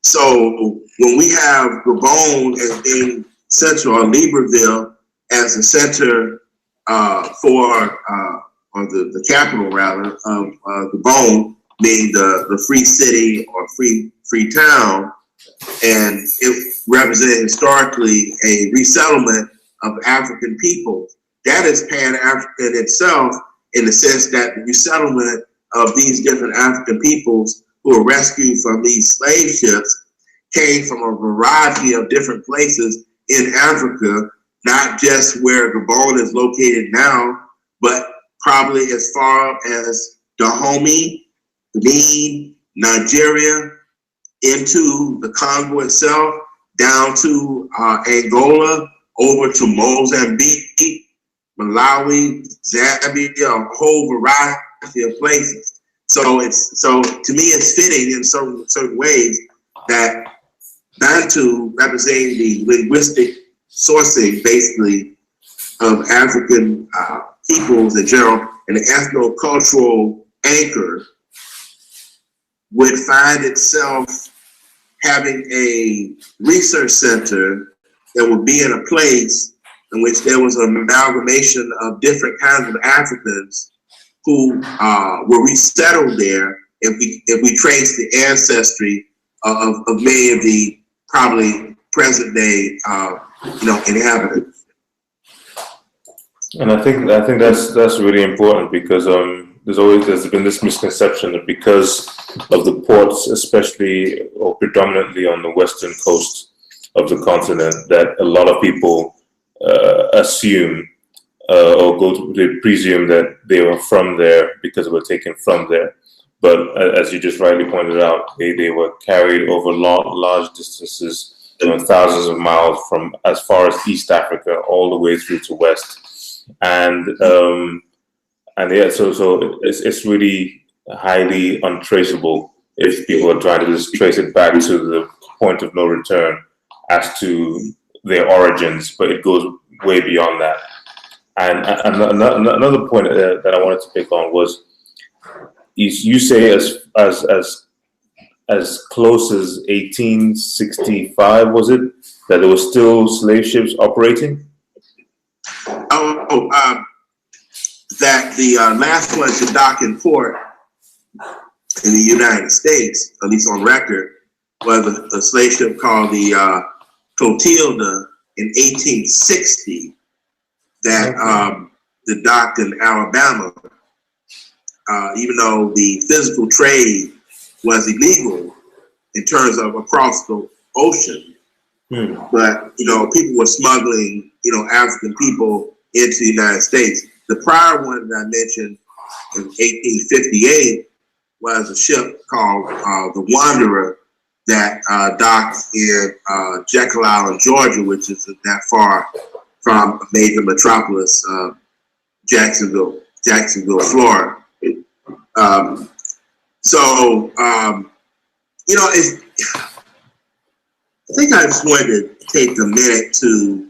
So when we have Gabon as being central, or Libreville as the center or the capital rather of Gabon, being the free city or free town, and it represented historically a resettlement of African people. That is Pan-African itself, in the sense that the resettlement of these different African peoples who were rescued from these slave ships came from a variety of different places in Africa, not just where Gabon is located now, but probably as far as Dahomey, Benin, Nigeria, into the Congo itself, down to Angola, over to Mozambique, Malawi, Zambia, a whole variety of places. So to me, it's fitting in certain ways that Bantu, representing the linguistic sourcing, basically, of African peoples in general, and the ethno-cultural anchor, would find itself having a research center that would be in a place in which there was an amalgamation of different kinds of Africans who were resettled there. If we trace the ancestry of many of the probably present day inhabitants. And I think that's really important, because there's been this misconception that because of the ports, especially or predominantly on the western coast of the continent, that a lot of people assume or they presume that they were from there because they were taken from there. But as you just rightly pointed out, they were carried over large distances, thousands of miles, from as far as East Africa all the way through to West, and yeah, so it's really highly untraceable if people are trying to just trace it back to the point of no return as to their origins, but it goes way beyond that. And another point that I wanted to pick on was, you say as close as 1865, was it, that there were still slave ships operating? That the last one to dock in port in the United States, at least on record, was a slave ship called the Clotilda in 1860 that docked in Alabama. Even though the physical trade was illegal in terms of across the ocean. But, you know, people were smuggling, you know, African people into the United States. The prior one that I mentioned in 1858 was a ship called the Wanderer that docked in Jekyll Island, Georgia, which isn't that far from a major metropolis, Jacksonville, Florida. You know, I think I just wanted to take a minute to,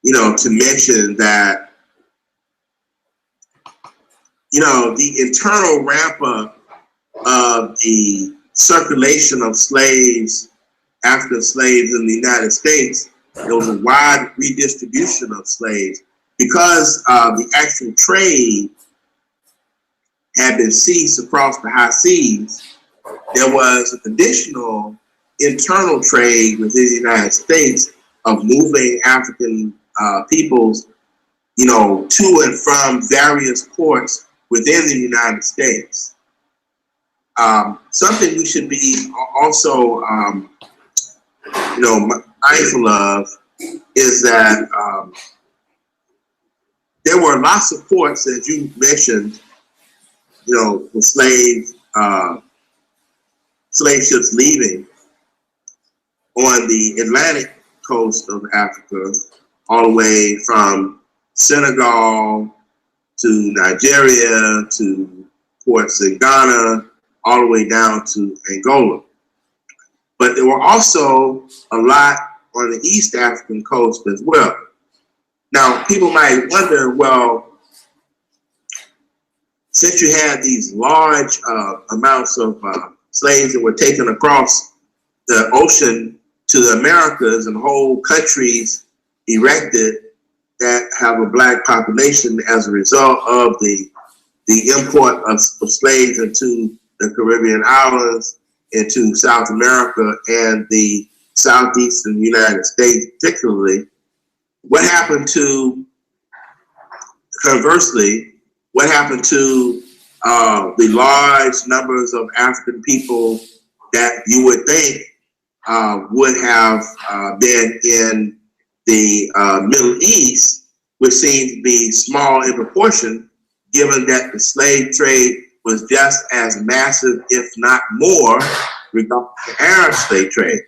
you know, to mention that, you know, the internal ramp up of the circulation of slaves, African slaves in the United States, there was a wide redistribution of slaves because the actual trade had been ceased across the high seas. There was a additional internal trade within the United States of moving African peoples, you know, to and from various ports within the United States. Something we should be also, you know, mindful of is that there were lots of ports, as you mentioned, you know, the slave ships leaving on the Atlantic coast of Africa, all the way from Senegal to Nigeria to ports in Ghana, all the way down to Angola. But there were also a lot on the East African coast as well. Now, people might wonder, well, since you had these large amounts of slaves that were taken across the ocean to the Americas and whole countries erected that have a black population as a result of the import of slaves into the Caribbean islands, into South America and the southeastern United States particularly, what happened to, conversely, what happened to the large numbers of African people that you would think would have been in the Middle East, which seemed to be small in proportion, given that the slave trade was just as massive, if not more, regarding the Arab slave trade?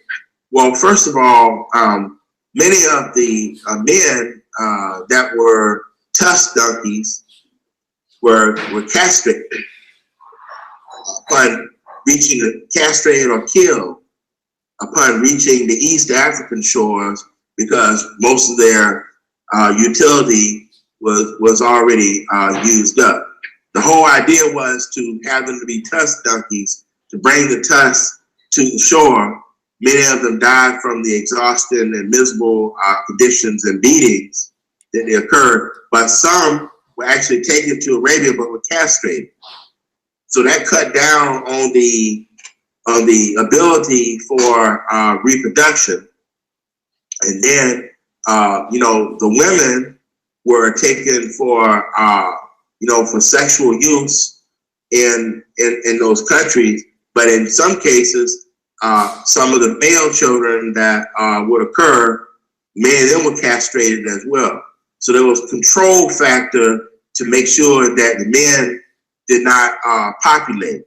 Well, first of all, many of the men that were tusk donkeys were castrated upon reaching, castrated or killed upon reaching the East African shores, because most of their utility was already used up. The whole idea was to have them to be tusk donkeys, to bring the tusks to the shore. Many of them died from the exhaustion and miserable conditions and beatings that occurred, but some were actually taken to Arabia but were castrated. So that cut down on the ability for reproduction. And then, you know, the women were taken for, you know, for sexual use in those countries. But in some cases, some of the male children that would occur, many of them were castrated as well. So there was a control factor to make sure that the men did not populate.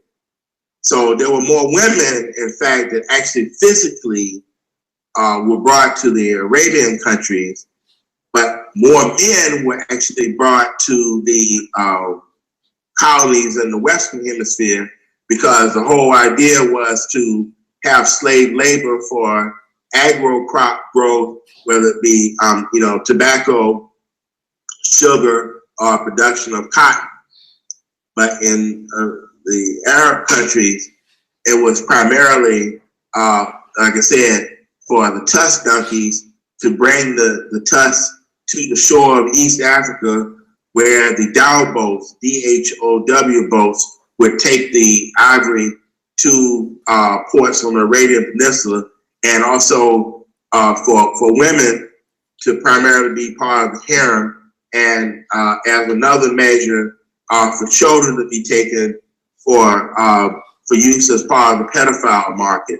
So there were more women, in fact, that actually physically were brought to the Arabian countries, but more men were actually brought to the colonies in the Western Hemisphere, because the whole idea was to have slave labor for agro crop growth, whether it be, you know, tobacco, sugar, or production of cotton. But in the Arab countries, it was primarily, like I said, for the tusk donkeys to bring the tusks to the shore of East Africa, where the Dow boats, DHOW boats, would take the ivory to ports on the Arabian Peninsula, and also for women to primarily be part of the harem, and as another measure for children to be taken for for use as part of the pedophile market,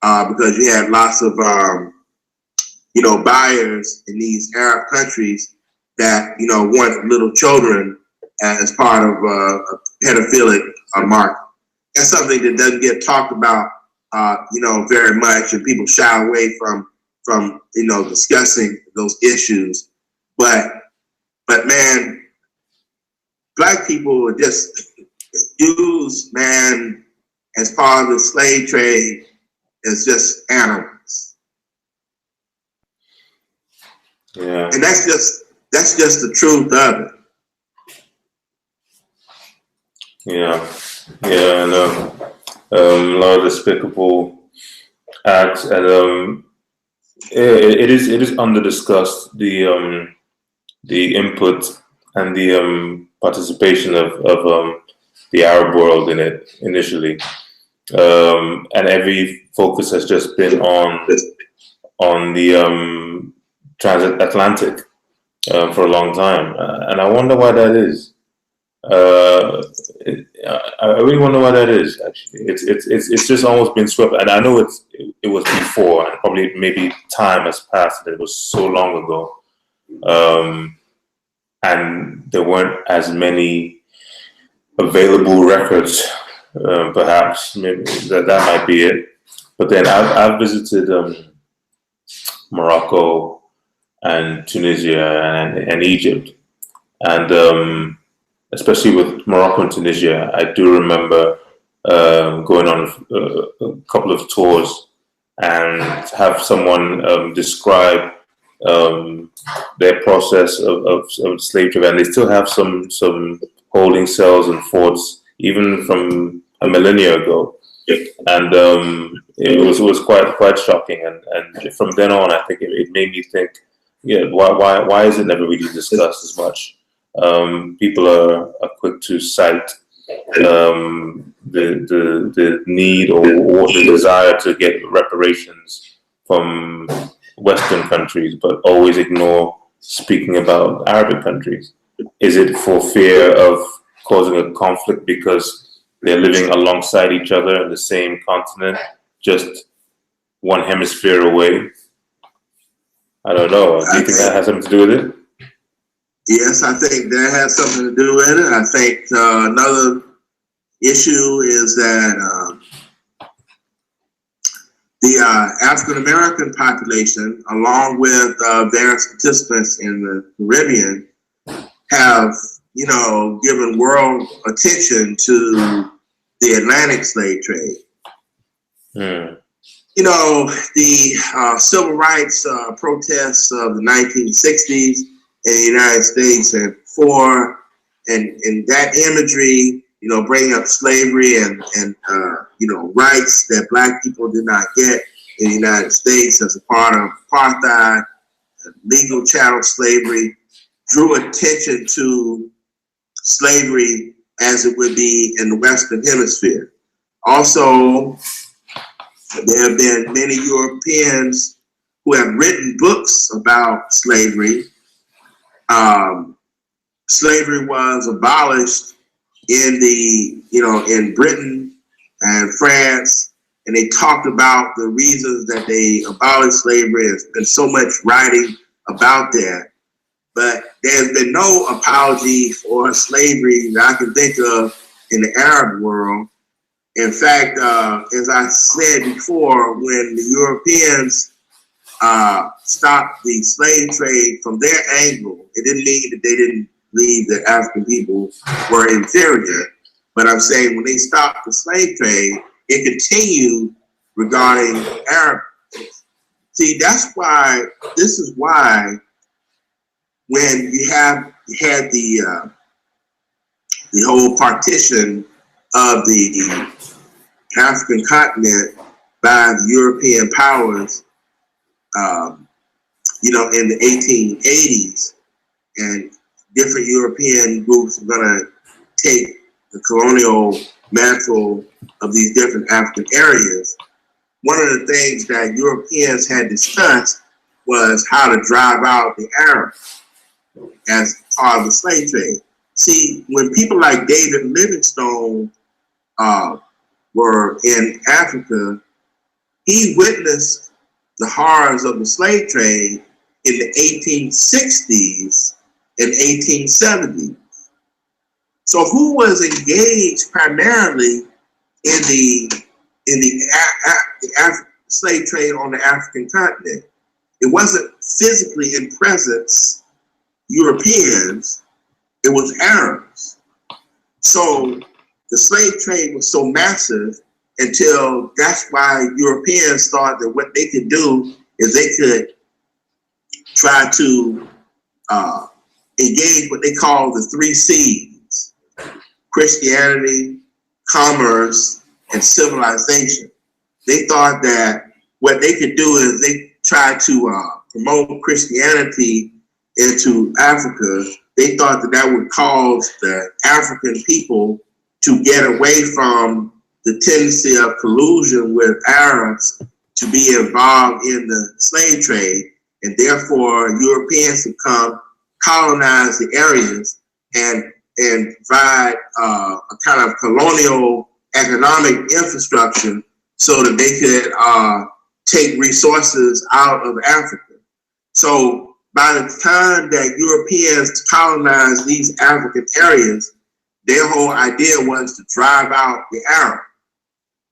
because you had lots of buyers in these Arab countries that want little children as part of a pedophilic market. That's something that doesn't get talked about very much, and people shy away from discussing those issues. But man, Black people are just used, man, as part of the slave trade as just animals. Yeah. And that's just the truth of it. Yeah. Yeah, and a lot of despicable acts, and it is under discussed, the input and the participation of the Arab world in it initially, and every focus has just been on the transatlantic for a long time, and I wonder why that is. I really wonder why that is. Actually, it's just almost been swept, and I know it was before, and probably maybe time has passed. It was so long ago, and there weren't as many available records. Perhaps maybe that might be it. But then I've visited Morocco and Tunisia and Egypt, and especially with Morocco and Tunisia, I do remember going on a couple of tours and have someone describe their process of slave trade, and they still have some holding cells and forts even from a millennia ago, and it was quite shocking, and from then on, I think it made me think, why is it never really discussed as much? People are quick to cite the need or the desire to get reparations from Western countries, but always ignore speaking about Arabic countries. Is it for fear of causing a conflict because they're living alongside each other in the same continent, just one hemisphere away? I don't know. Do you think that has something to do with it? Yes, I think that has something to do with it. I think another issue is that the African American population, along with various participants in the Caribbean, have given world attention to the Atlantic slave trade. The civil rights protests of the 1960s in the United States, and that imagery, bringing up slavery and rights that Black people did not get in the United States as a part of apartheid, legal chattel slavery, drew attention to slavery as it would be in the Western Hemisphere. Also, there have been many Europeans who have written books about slavery. Slavery was abolished in Britain and France, and they talked about the reasons that they abolished slavery. There's been so much writing about that, but there's been no apology for slavery that I can think of in the Arab world. In fact, as I said before, when the Europeans stopped the slave trade from their angle, it didn't mean that they didn't believe that African people were inferior. But I'm saying when they stopped the slave trade, it continued regarding Arab. See, this is why when you had the whole partition of the African continent by the European powers, in the 1880s, and different European groups were going to take the colonial mantle of these different African areas. One of the things that Europeans had discussed was how to drive out the Arabs as part of the slave trade. See, when people like David Livingstone were in Africa, he witnessed the horrors of the slave trade in the 1860s and 1870s. So who was engaged primarily in the slave trade on the African continent? It wasn't physically in presence Europeans, it was Arabs. So the slave trade was so massive until that's why Europeans thought that what they could do is they could try to engage what they call the 3 C's: Christianity, commerce, and civilization. They thought that what they could do is they tried to promote Christianity into Africa. They thought that that would cause the African people to get away from the tendency of collusion with Arabs to be involved in the slave trade, and therefore Europeans would come, colonize the areas, and provide a kind of colonial economic infrastructure so that they could take resources out of Africa. So by the time that Europeans colonized these African areas, their whole idea was to drive out the Arab.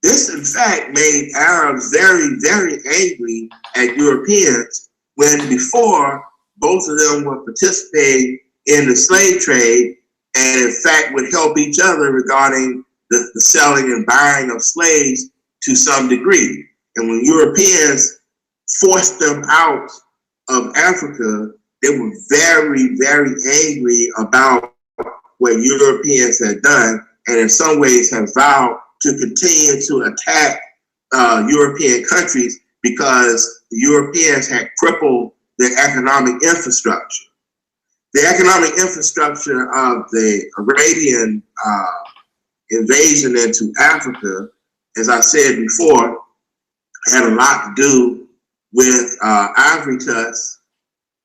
This, in fact, made Arabs very, very angry at Europeans when before both of them were participating in the slave trade and, in fact, would help each other regarding the selling and buying of slaves to some degree. And when Europeans forced them out of Africa, they were very, very angry about what Europeans had done, and in some ways have vowed to continue to attack European countries because the Europeans had crippled their economic infrastructure. The economic infrastructure of the Arabian invasion into Africa, as I said before, had a lot to do with ivory tusks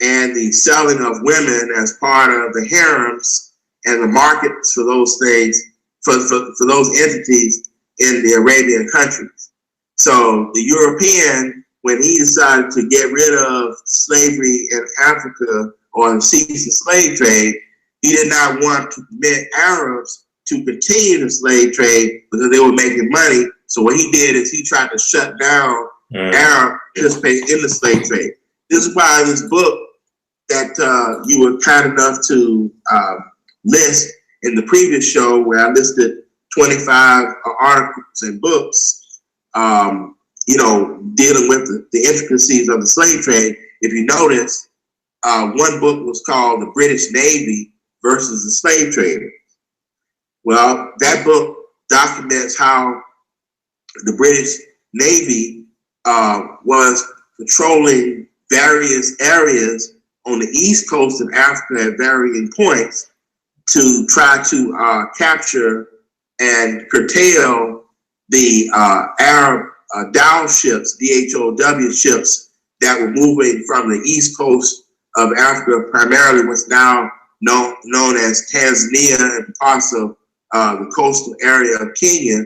and the selling of women as part of the harems and the markets for those things, for those entities in the Arabian countries. So the European, when he decided to get rid of slavery in Africa or cease the slave trade, he did not want to permit Arabs to continue the slave trade because they were making money. So what he did is he tried to shut down Arab participation in the slave trade. This is why this book that you were kind enough to list in the previous show, where I listed 25 articles and books, you know, dealing with the intricacies of the slave trade. If you notice, one book was called The British Navy versus the Slave Traders. Well, that book documents how the British Navy was patrolling various areas on the east coast of Africa at varying points to try to capture and curtail the Arab Dow ships, DHOW ships, that were moving from the east coast of Africa, primarily what's now known as Tanzania and parts of the coastal area of Kenya,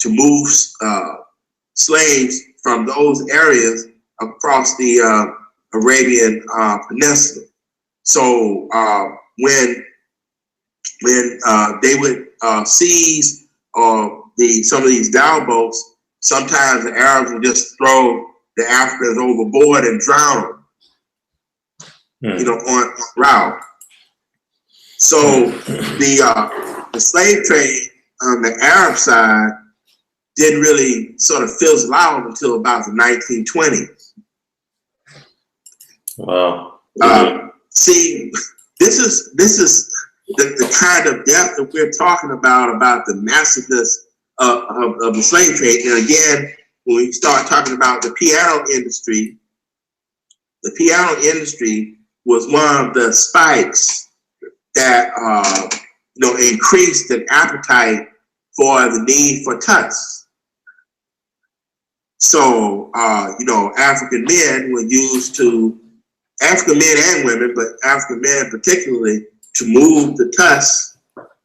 to move slaves from those areas across the Arabian Peninsula. So when they would seize some of these Dow boats, sometimes the Arabs would just throw the Africans overboard and drown them, you know, on route. So the slave trade on the Arab side didn't really sort of fizzle out until about the 1920s. Wow. See, this is the kind of depth that we're talking about the massiveness of the slave trade. And again, when we start talking about the piano industry was one of the spikes that you know, increased an appetite for the need for tusks. So you know, African men were used to, African men and women, but African men particularly, to move the tusks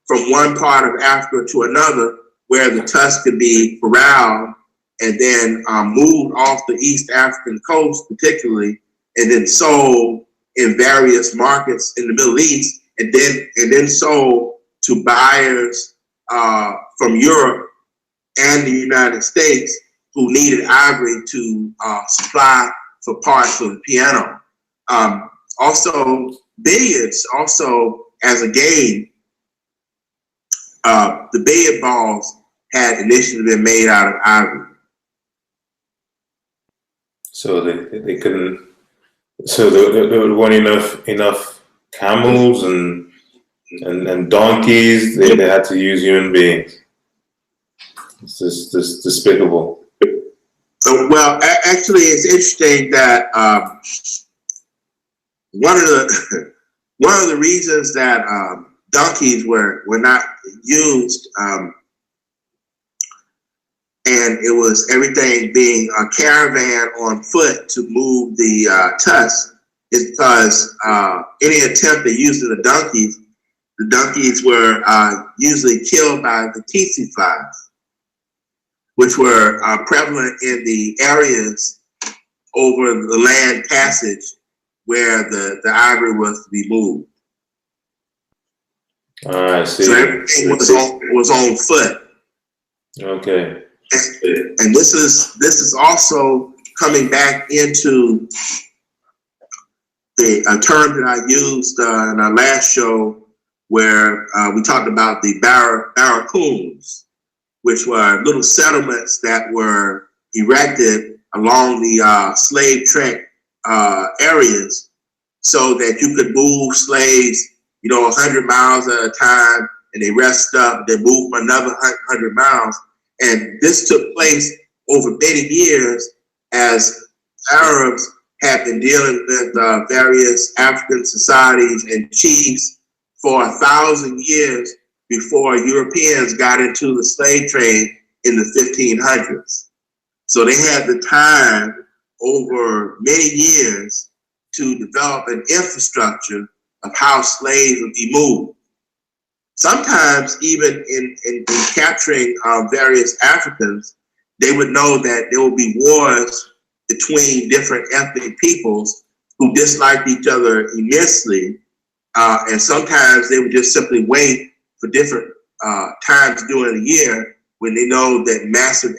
from one part of Africa to another where the tusk could be corralled and then moved off the East African coast, particularly, and then sold in various markets in the Middle East, and then sold to buyers from Europe and the United States who needed ivory to supply for parts of the piano. Also, billiards, also as a game, the billiard balls had initially been made out of ivory. So they couldn't. So there weren't enough camels and donkeys. They had to use human beings. It's just despicable. Well, actually, it's interesting that one of the reasons that donkeys were not used, and it was everything being a caravan on foot to move the tusk, is because any attempt at using the donkeys were usually killed by the tsetse flies, which were prevalent in the areas over the land passage where the ivory was to be moved. I see. So everything was on foot. Okay. And this is also coming back into the term that I used in our last show, where we talked about the barracoons, which were little settlements that were erected along the slave trade areas, so that you could move slaves, 100 miles at a time, and they rest up, they move for another 100 miles. And this took place over many years as Arabs had been dealing with various African societies and chiefs for 1,000 years before Europeans got into the slave trade in the 1500s. So they had the time over many years to develop an infrastructure of how slaves would be moved. Sometimes even in capturing various Africans, they would know that there would be wars between different ethnic peoples who disliked each other immensely. And sometimes they would just simply wait for different times during the year when they know that massive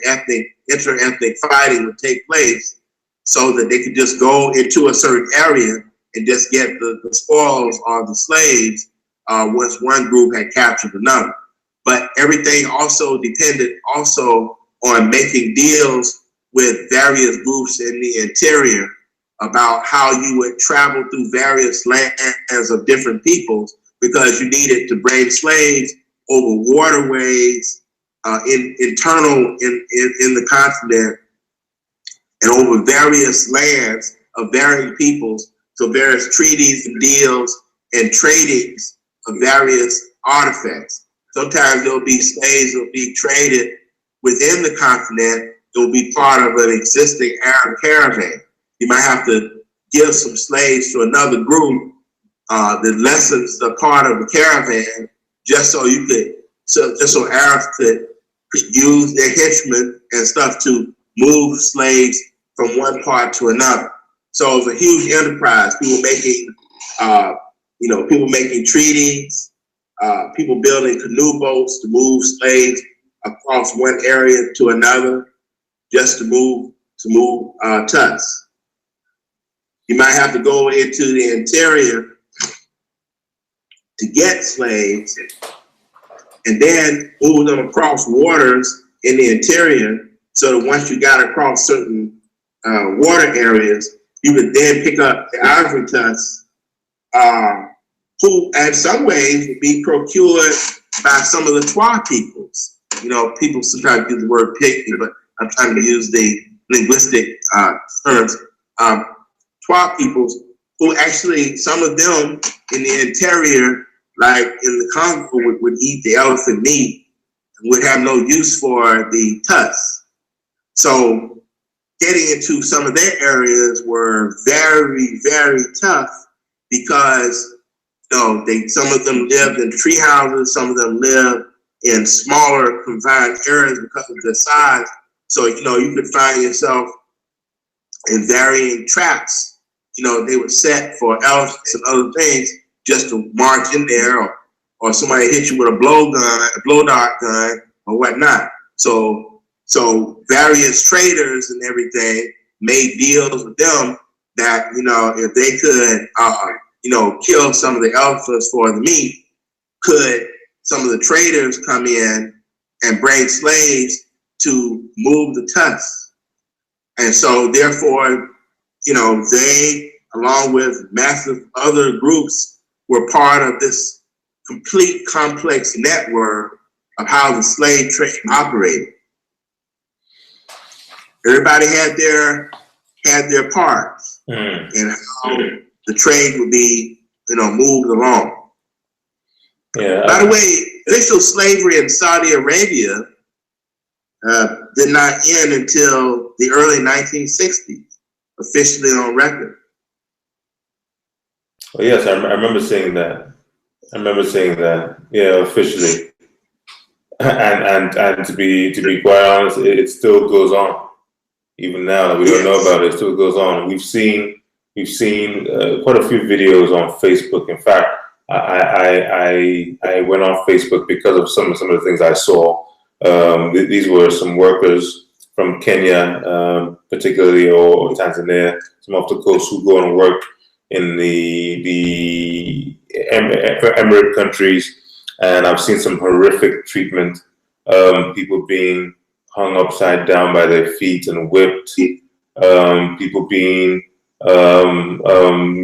inter-ethnic fighting would take place, so that they could just go into a certain area and just get the spoils or the slaves once one group had captured another. But everything also depended on making deals with various groups in the interior about how you would travel through various lands of different peoples, because you needed to bring slaves over waterways internal in the continent and over various lands of varying peoples. So various treaties and deals and tradings of various artifacts. Sometimes there will be slaves that will be traded within the continent. It will be part of an existing Arab caravan. You might have to give some slaves to another group that lessens the part of the caravan, just so Arabs could use their henchmen and stuff to move slaves from one part to another. So it was a huge enterprise. People making treaties, people building canoe boats to move slaves across one area to another, just to move tusks. You might have to go into the interior to get slaves, and then move them across waters in the interior, so that once you got across certain water areas, you would then pick up the ivory tusks, who in some ways would be procured by some of the Twa peoples. People sometimes use the word pygmy, but I'm trying to use the linguistic terms. Twa peoples, who actually, some of them in the interior, like in the Congo, would eat the elephant meat and would have no use for the tusks. So getting into some of their areas were very, very tough, because some of them lived in tree houses, some of them lived in smaller confined areas because of their size. So, you know, you could find yourself in varying traps. You know, they were set for elephants and other things just to march in there, or somebody hit you with a blow dart gun or whatnot. So various traders and everything made deals with them that, you know, if they could, you know, kill some of the elephants for the meat, could some of the traders come in and bring slaves to move the tusks. And so therefore, you know, they, along with massive other groups, were part of this complete complex network of how the slave trade operated. Everybody had their parts in how the trade would be, you know, moved along. Yeah. By the way, official slavery in Saudi Arabia did not end until the early 1960s, officially on record. Well, yes, I remember saying that. Yeah, officially. And to be quite honest, it still goes on. Even now that we don't know about it, it still goes on. We've seen quite a few videos on Facebook. In fact, I went on Facebook because of some of the things I saw. These were some workers from Kenya, particularly, or Tanzania, some off the coast, who go and work in the Emirate countries, and I've seen some horrific treatment. People being hung upside down by their feet and whipped. People being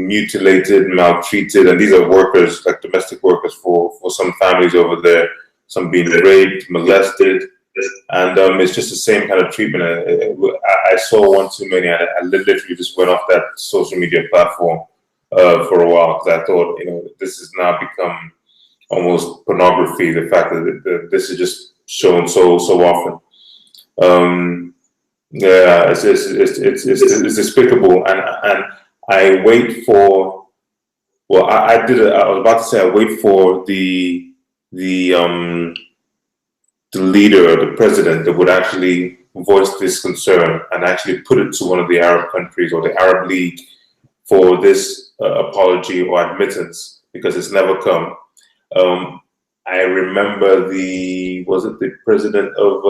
mutilated, maltreated, and these are workers, like domestic workers for some families over there. Some being raped, molested, and it's just the same kind of treatment. I saw one too many. I literally just went off that social media platform for a while, because I thought, you know, this has now become almost pornography. The fact that this is just shown so often. Yeah, it's despicable, and I wait for. Well, I was about to say I wait for the leader or the president that would actually voice this concern and actually put it to one of the Arab countries or the Arab League for this apology or admittance, because it's never come. I remember was it the president of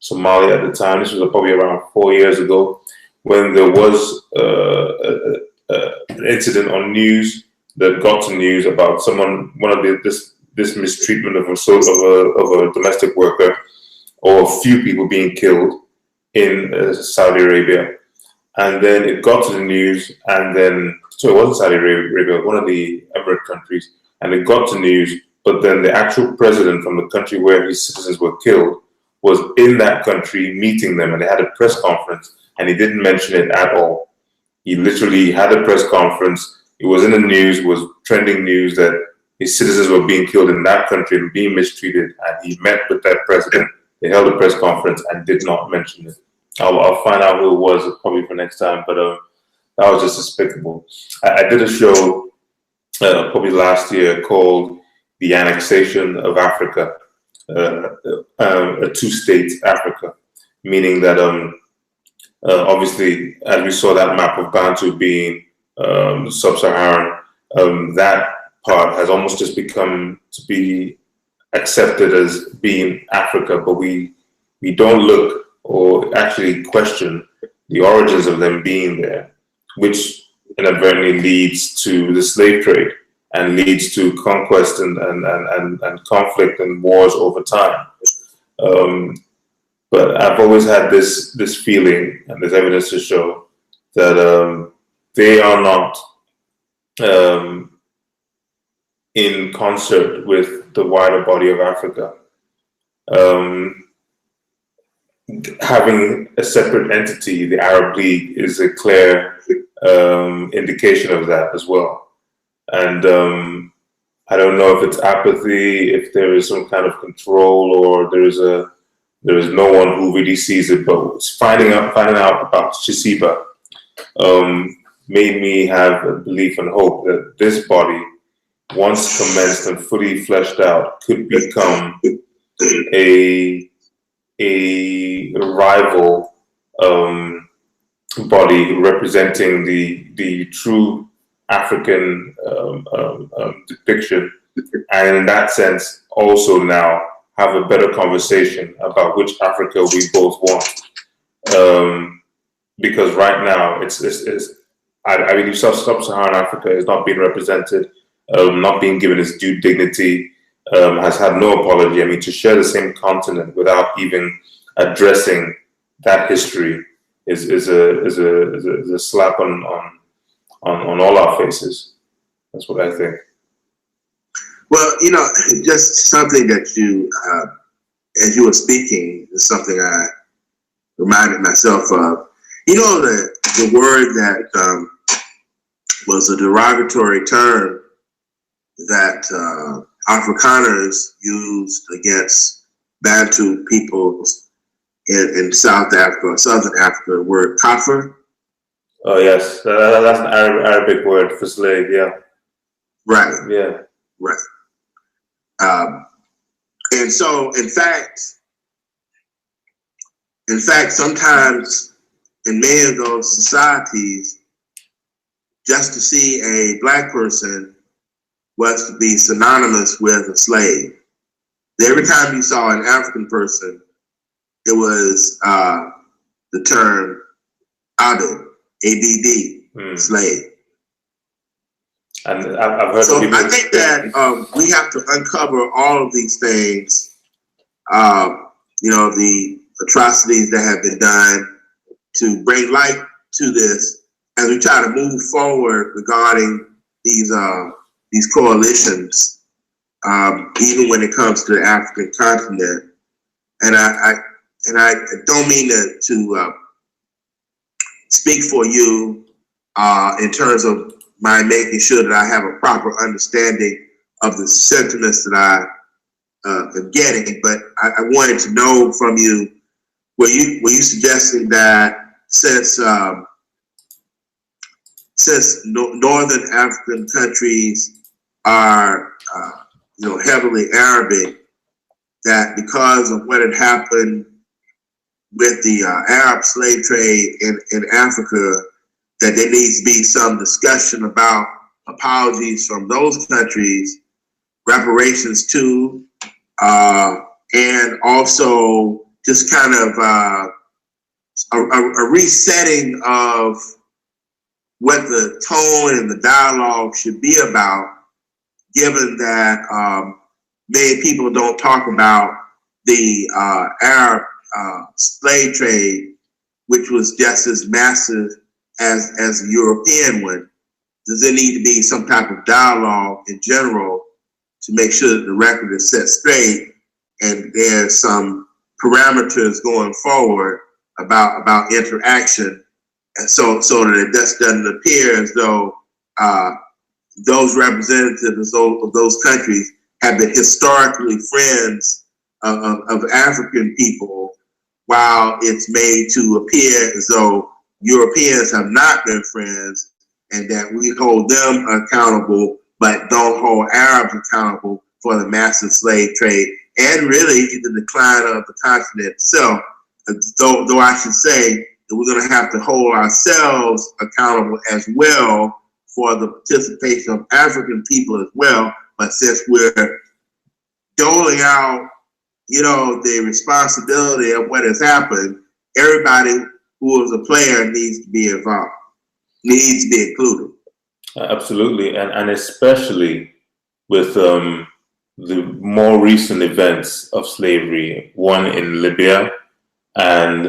Somalia at the time? This was probably around 4 years ago, when there was an incident on news that got to news about this mistreatment of a domestic worker, or a few people being killed in Saudi Arabia. And then it got to the news, and then, so it wasn't Saudi Arabia, one of the Emirate countries, and it got to news, but then the actual president from the country where his citizens were killed was in that country meeting them, and they had a press conference, and he didn't mention it at all. He literally had a press conference. It was in the news, was trending news that his citizens were being killed in that country and being mistreated, and he met with that president. They held a press conference and did not mention it. I'll find out who it was probably for next time, but that was just despicable. I did a show probably last year called "The Annexation of Africa," a two-state Africa, meaning that obviously, as we saw that map of Bantu being sub-Saharan, that part has almost just become to be accepted as being Africa, but we don't look or actually question the origins of them being there, which inadvertently leads to the slave trade and leads to conquest and conflict and wars over time. But I've always had this feeling, and there's evidence to show that they are not in concert with the wider body of Africa. Having a separate entity, the Arab League, is a clear indication of that as well. And I don't know if it's apathy, if there is some kind of control, or there is no one who really sees it. But finding out about CICIBA made me have a belief and hope that this body, once commenced and fully fleshed out, could become a rival body representing the true African depiction, and in that sense also now have a better conversation about which Africa we both want. Because right now I believe sub-Saharan Africa is not being represented, not being given its due dignity, has had no apology. I mean, to share the same continent without even addressing that history is a slap on all our faces. That's what I think. Well, you know, just something that you, as you were speaking, is something I reminded myself of. You know, the word that was a derogatory term that Afrikaners used against Bantu peoples in South Africa or Southern Africa, the word kafir. Oh yes, that's an Arabic word for slave. Yeah. Right. Yeah. Right. And so, in fact, sometimes in many of those societies, just to see a black person was to be synonymous with a slave. Every time you saw an African person, it was the term Abd, ABD, slave. And I've heard so I think that we have to uncover all of these things, you know, the atrocities that have been done, to bring light to this as we try to move forward regarding these coalitions, even when it comes to the African continent. And I don't mean to speak for you in terms of my making sure that I have a proper understanding of the sentiments that I am getting, but I wanted to know from you, were you suggesting that since Northern African countries are you know, heavily Arabic, that because of what had happened with the Arab slave trade in Africa, that there needs to be some discussion about apologies from those countries, reparations too, and also just kind of a resetting of what the tone and the dialogue should be about, given that many people don't talk about the Arab slave trade, which was just as massive as the European one. Does there need to be some type of dialogue in general to make sure that the record is set straight and there's some parameters going forward about interaction, and so that it just doesn't appear as though those representatives of those countries have been historically friends of African people, while it's made to appear as though Europeans have not been friends, and that we hold them accountable, but don't hold Arabs accountable for the massive slave trade and really the decline of the continent itself. Though I should say that we're going to have to hold ourselves accountable as well for the participation of African people as well. But since we're doling out, you know, the responsibility of what has happened, everybody who is a player needs to be involved, needs to be included. Absolutely, and especially with the more recent events of slavery, one in Libya, and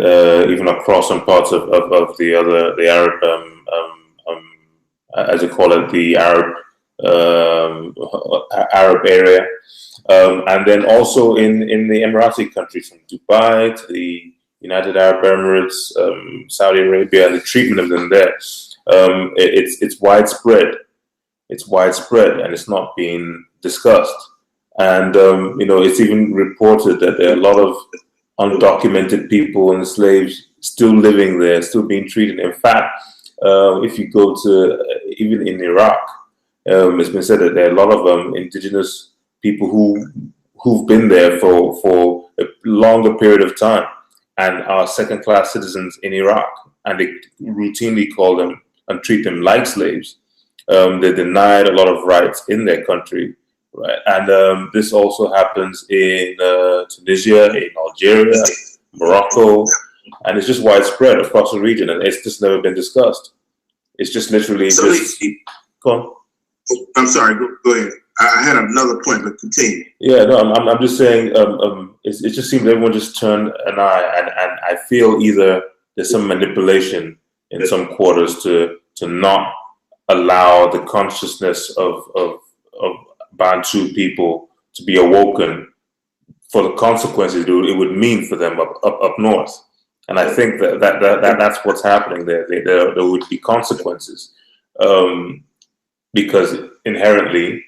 even across some parts of the Arab, as you call it, the Arab area, and then also in the Emirati countries, from Dubai to the United Arab Emirates, Saudi Arabia, and the treatment of them there. It's widespread. It's widespread, and it's not being discussed. And you know, it's even reported that there are a lot of undocumented people and slaves still living there, still being treated. In fact, if you go to even in Iraq, it's been said that there are a lot of indigenous people who've been there for a longer period of time and are second-class citizens in Iraq, and they routinely call them and treat them like slaves. They're denied a lot of rights in their country, right? And this also happens in Tunisia, in Algeria, Morocco, and it's just widespread across the region, and it's just never been discussed. It's just literally go on. I'm sorry, go ahead. I had another point, but continue. Yeah, no, I'm just saying, it just seems everyone just turned an eye, and I feel either there's some manipulation in some quarters to not allow the consciousness of Bantu people to be awoken for the consequences it would mean for them up north. And I think that's what's happening there. There would be consequences, because inherently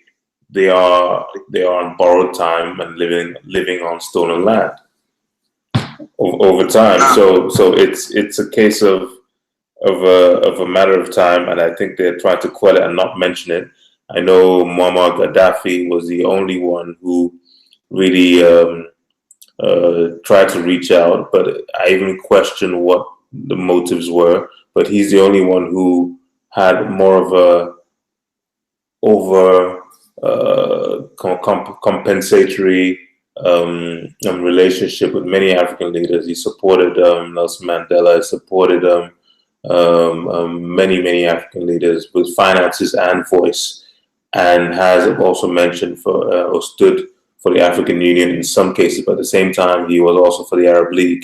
they are on borrowed time and living on stolen land over time. So it's a case of a matter of time, and I think they're trying to quell it and not mention it. I know Muammar Gaddafi was the only one who really tried to reach out, but I even question what the motives were. But he's the only one who had more of a compensatory relationship with many African leaders. He supported Nelson Mandela. He supported many African leaders with finances and voice, and has also mentioned or stood for the African Union in some cases, but at the same time he was also for the Arab League.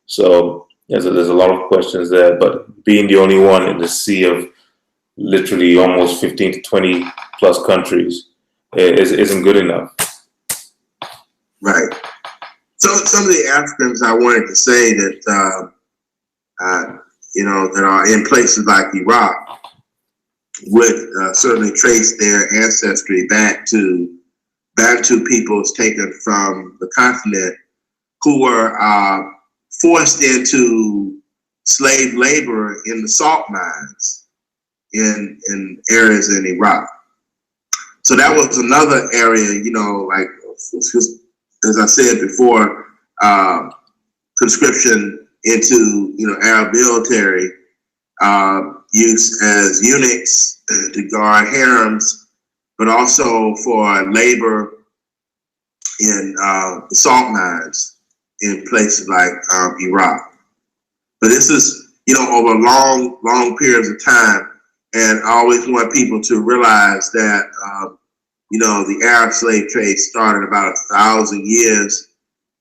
So there's a lot of questions there, but being the only one in the sea of literally almost 15 to 20 plus countries isn't good enough. Right. So some of the Africans I wanted to say that that are in places like Iraq would certainly trace their ancestry back to Bantu peoples taken from the continent who were forced into slave labor in the salt mines in areas in Iraq. So that was another area, like as I said before, conscription into Arab military, use as eunuchs to guard harems, but also for labor in the salt mines in places like Iraq. But this is over long periods of time, and I always want people to realize that the Arab slave trade started about 1,000 years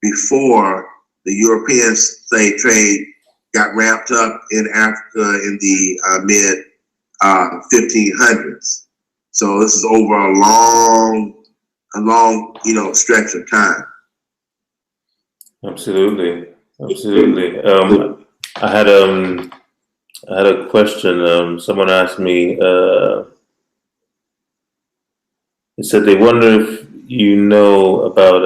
before the European slave trade got ramped up in Africa in the mid 1500s. So this is over a long stretch of time. Absolutely. I had a question. Someone asked me. They said they wonder if you know about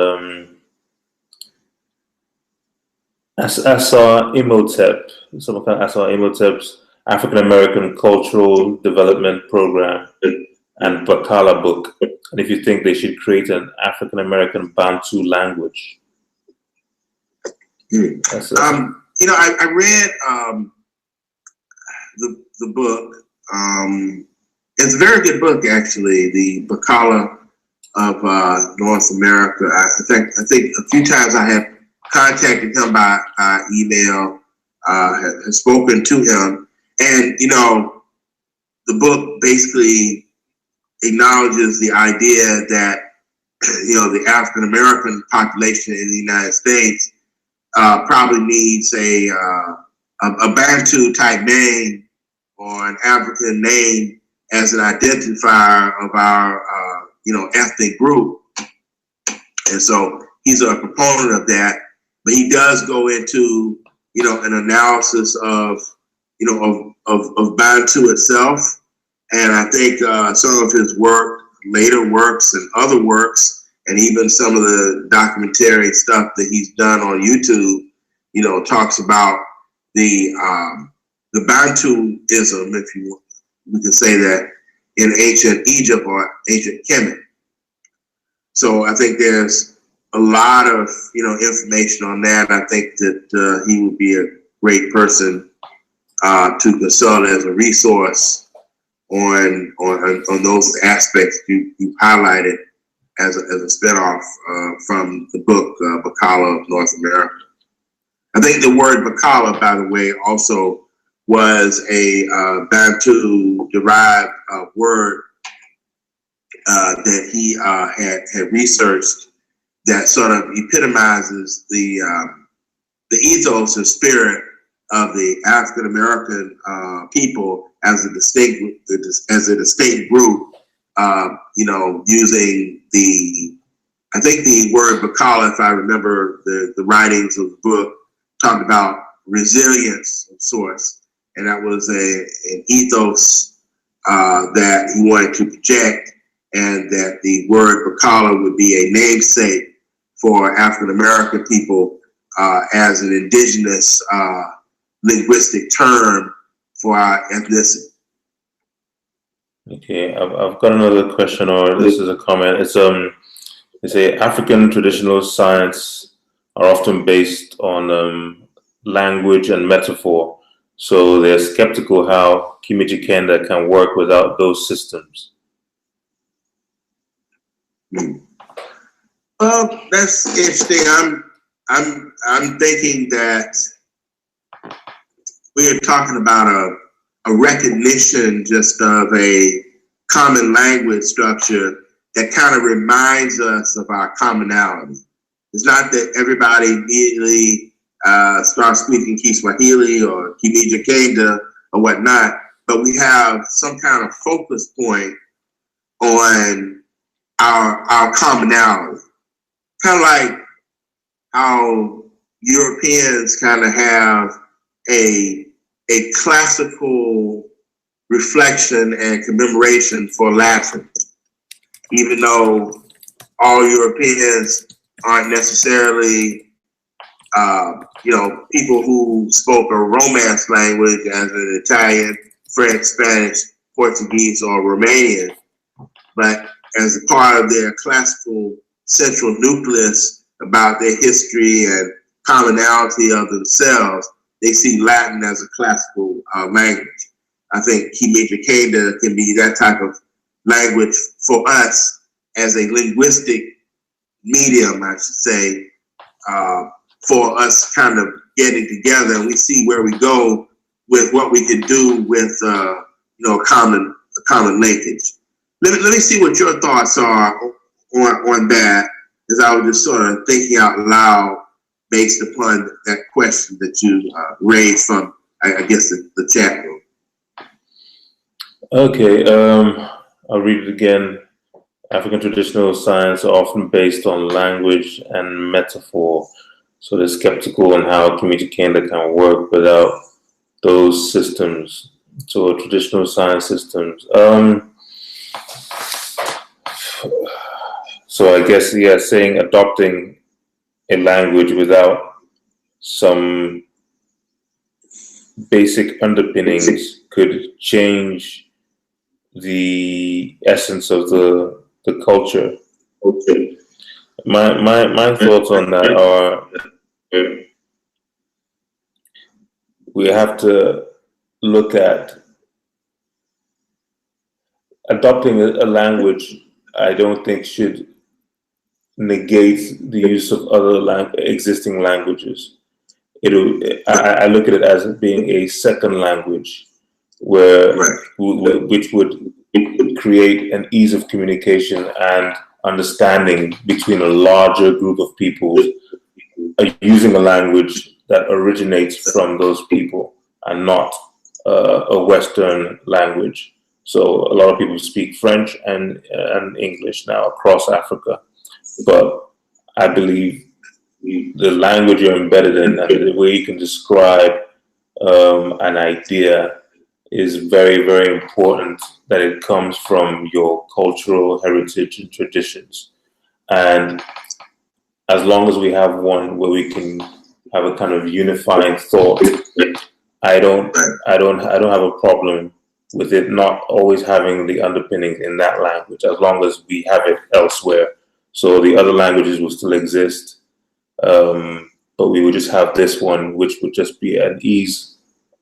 Asar Imhotep, some kind of Asar Imhotep's African American Cultural Development Program and Bakala book, and if you think they should create an African American Bantu language. I read the book. It's a very good book, actually. The Bakala of North America. I think a few times I have contacted him by email, has spoken to him, and the book basically acknowledges the idea that the African American population in the United States probably needs a Bantu type name or an African name as an identifier of our ethnic group. And so he's a proponent of that, but he does go into an analysis of Bantu itself. And I think some of his later works and other works, and even some of the documentary stuff that he's done on YouTube, talks about the Bantuism, if we can say that, in ancient Egypt or ancient Kemet. So I think there's a lot of information on that. I think that he would be a great person to consult as a resource on those aspects you highlighted as a spinoff from the book Bacala of North America. I think the word Bacala, by the way, also was a Bantu-derived word that he had researched that sort of epitomizes the ethos and spirit of the African American people as a distinct group. Using I think the word Bacala, if I remember the writings of the book, talked about resilience of sorts, and that was an ethos that he wanted to project, and that the word Bacala would be a namesake for African American people as an indigenous linguistic term for our ethnicity. Okay, I've got another question, or this is a comment. They say African traditional science are often based on language and metaphor, so they're skeptical how Kimijikenda can work without those systems. Well, that's interesting. I'm thinking that we are talking about a recognition just of a common language structure that kind of reminds us of our commonality. It's not that everybody immediately starts speaking Kiswahili or Kimijikenda or whatnot, but we have some kind of focus point on our commonality. Kind of like how Europeans kind of have a classical reflection and commemoration for Latin, even though all Europeans aren't necessarily people who spoke a Romance language as an Italian, French, Spanish, Portuguese, or Romanian, but as a part of their classical central nucleus about their history and commonality of themselves, they see Latin as a classical language. I think Kimijikenda can be that type of language for us as a linguistic medium, I should say, for us kind of getting together, and we see where we go with what we can do with common linkage. Let me see what your thoughts are on that, as I was just sort of thinking out loud based upon that question that you raised from, I guess, the chat room. Okay, I'll read it again. African traditional science are often based on language and metaphor, so they're skeptical on how Kimijikenda can work without those systems, so traditional science systems. So I guess, yeah, saying adopting a language without some basic underpinnings could change the essence of the culture. Okay. My thoughts on that are, we have to look at adopting a language. I don't think should negate the use of other existing languages. I look at it as being a second language, which would create an ease of communication and understanding between a larger group of people using a language that originates from those people and not a Western language. So a lot of people speak French and English now across Africa, but I believe the language you're embedded in and the way you can describe an idea is very, very important, that it comes from your cultural heritage and traditions. And as long as we have one where we can have a kind of unifying thought, I don't have a problem with it not always having the underpinnings in that language, as long as we have it elsewhere. So the other languages will still exist, but we would just have this one, which would just be an ease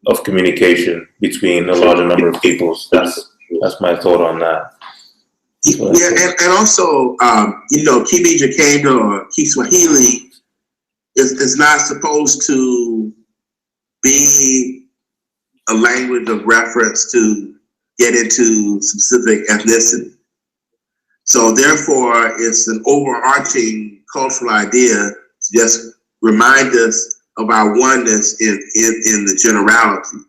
of communication between a larger number of peoples. That's my thought on that. Yeah, and also, you know, Kimeji or Kiswahili is not supposed to be a language of reference to get into specific ethnicity. So therefore, it's an overarching cultural idea to just remind us of our oneness in the generality.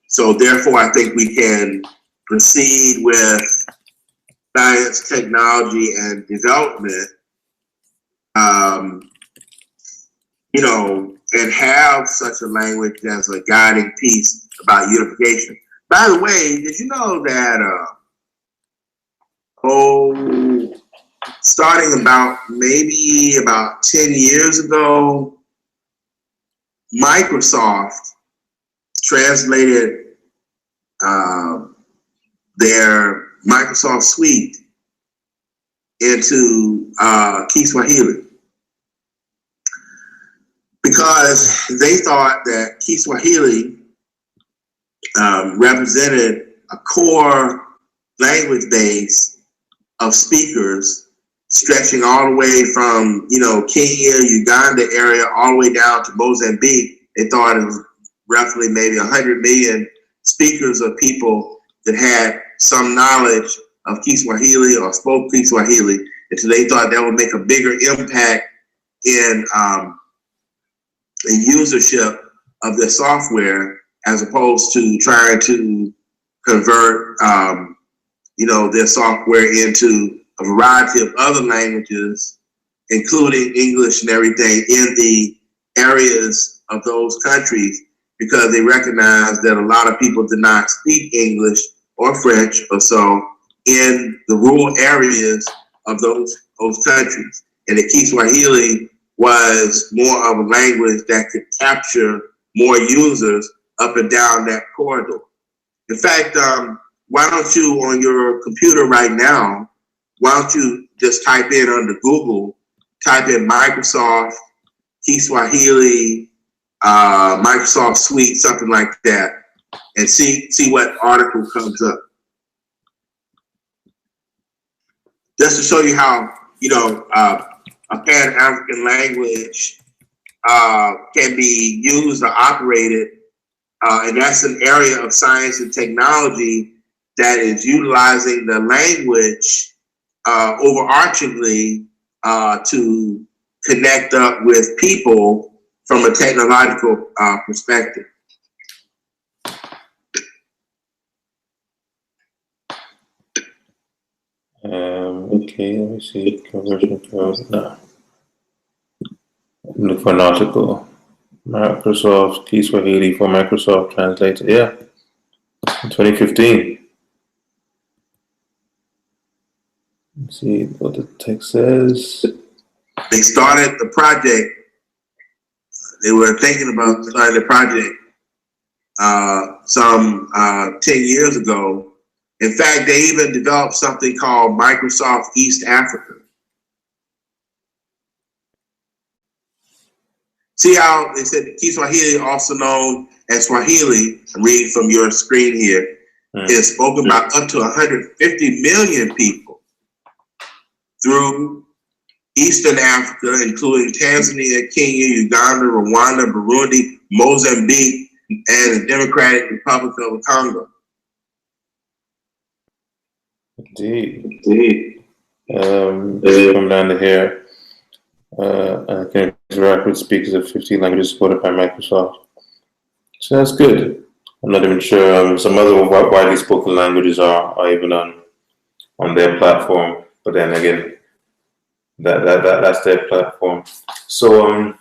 So therefore, I think we can proceed with science, technology, and development, you know, and have such a language as a guiding piece about unification. By the way, did you know that, starting maybe about 10 years ago, Microsoft translated their Microsoft suite into Kiswahili, because they thought that Kiswahili represented a core language base of speakers stretching all the way from, you know, Kenya, Uganda area, all the way down to Mozambique. They thought it was roughly maybe 100 million speakers of people that had some knowledge of Kiswahili or spoke Kiswahili. And so they thought that would make a bigger impact in usership of their software, as opposed to trying to convert, you know, their software into a variety of other languages, including English and everything, in the areas of those countries, because they recognized that a lot of people did not speak English or French or so in the rural areas of those countries. And the Kiswahili was more of a language that could capture more users up and down that corridor. In fact, why don't you, on your computer right now, why don't you just type in under Google, type in Microsoft Kiswahili, Microsoft Suite, something like that, and see what article comes up. Just to show you how, you know, a Pan-African language can be used or operated, and that's an area of science and technology that is utilizing the language overarchingly to connect up with people from a technological perspective. Okay, let me see. Conversion code. No. Look for an article. Microsoft Kiswahili for Microsoft Translator. Yeah. 2015. Let's see what the text says. They started the project. They were thinking about starting the project some 10 years ago. In fact, they even developed something called Microsoft East Africa. See how they said Kiswahili, also known as Swahili, I'm reading from your screen here, is spoken by up to 150 million people through Eastern Africa, including Tanzania, Kenya, Uganda, Rwanda, Burundi, Mozambique, and the Democratic Republic of the Congo. Indeed. Come down to here. I can interact with speakers of 15 languages supported by Microsoft. So that's good. I'm not even sure some other widely spoken languages are even on their platform. But then again, that's their platform. So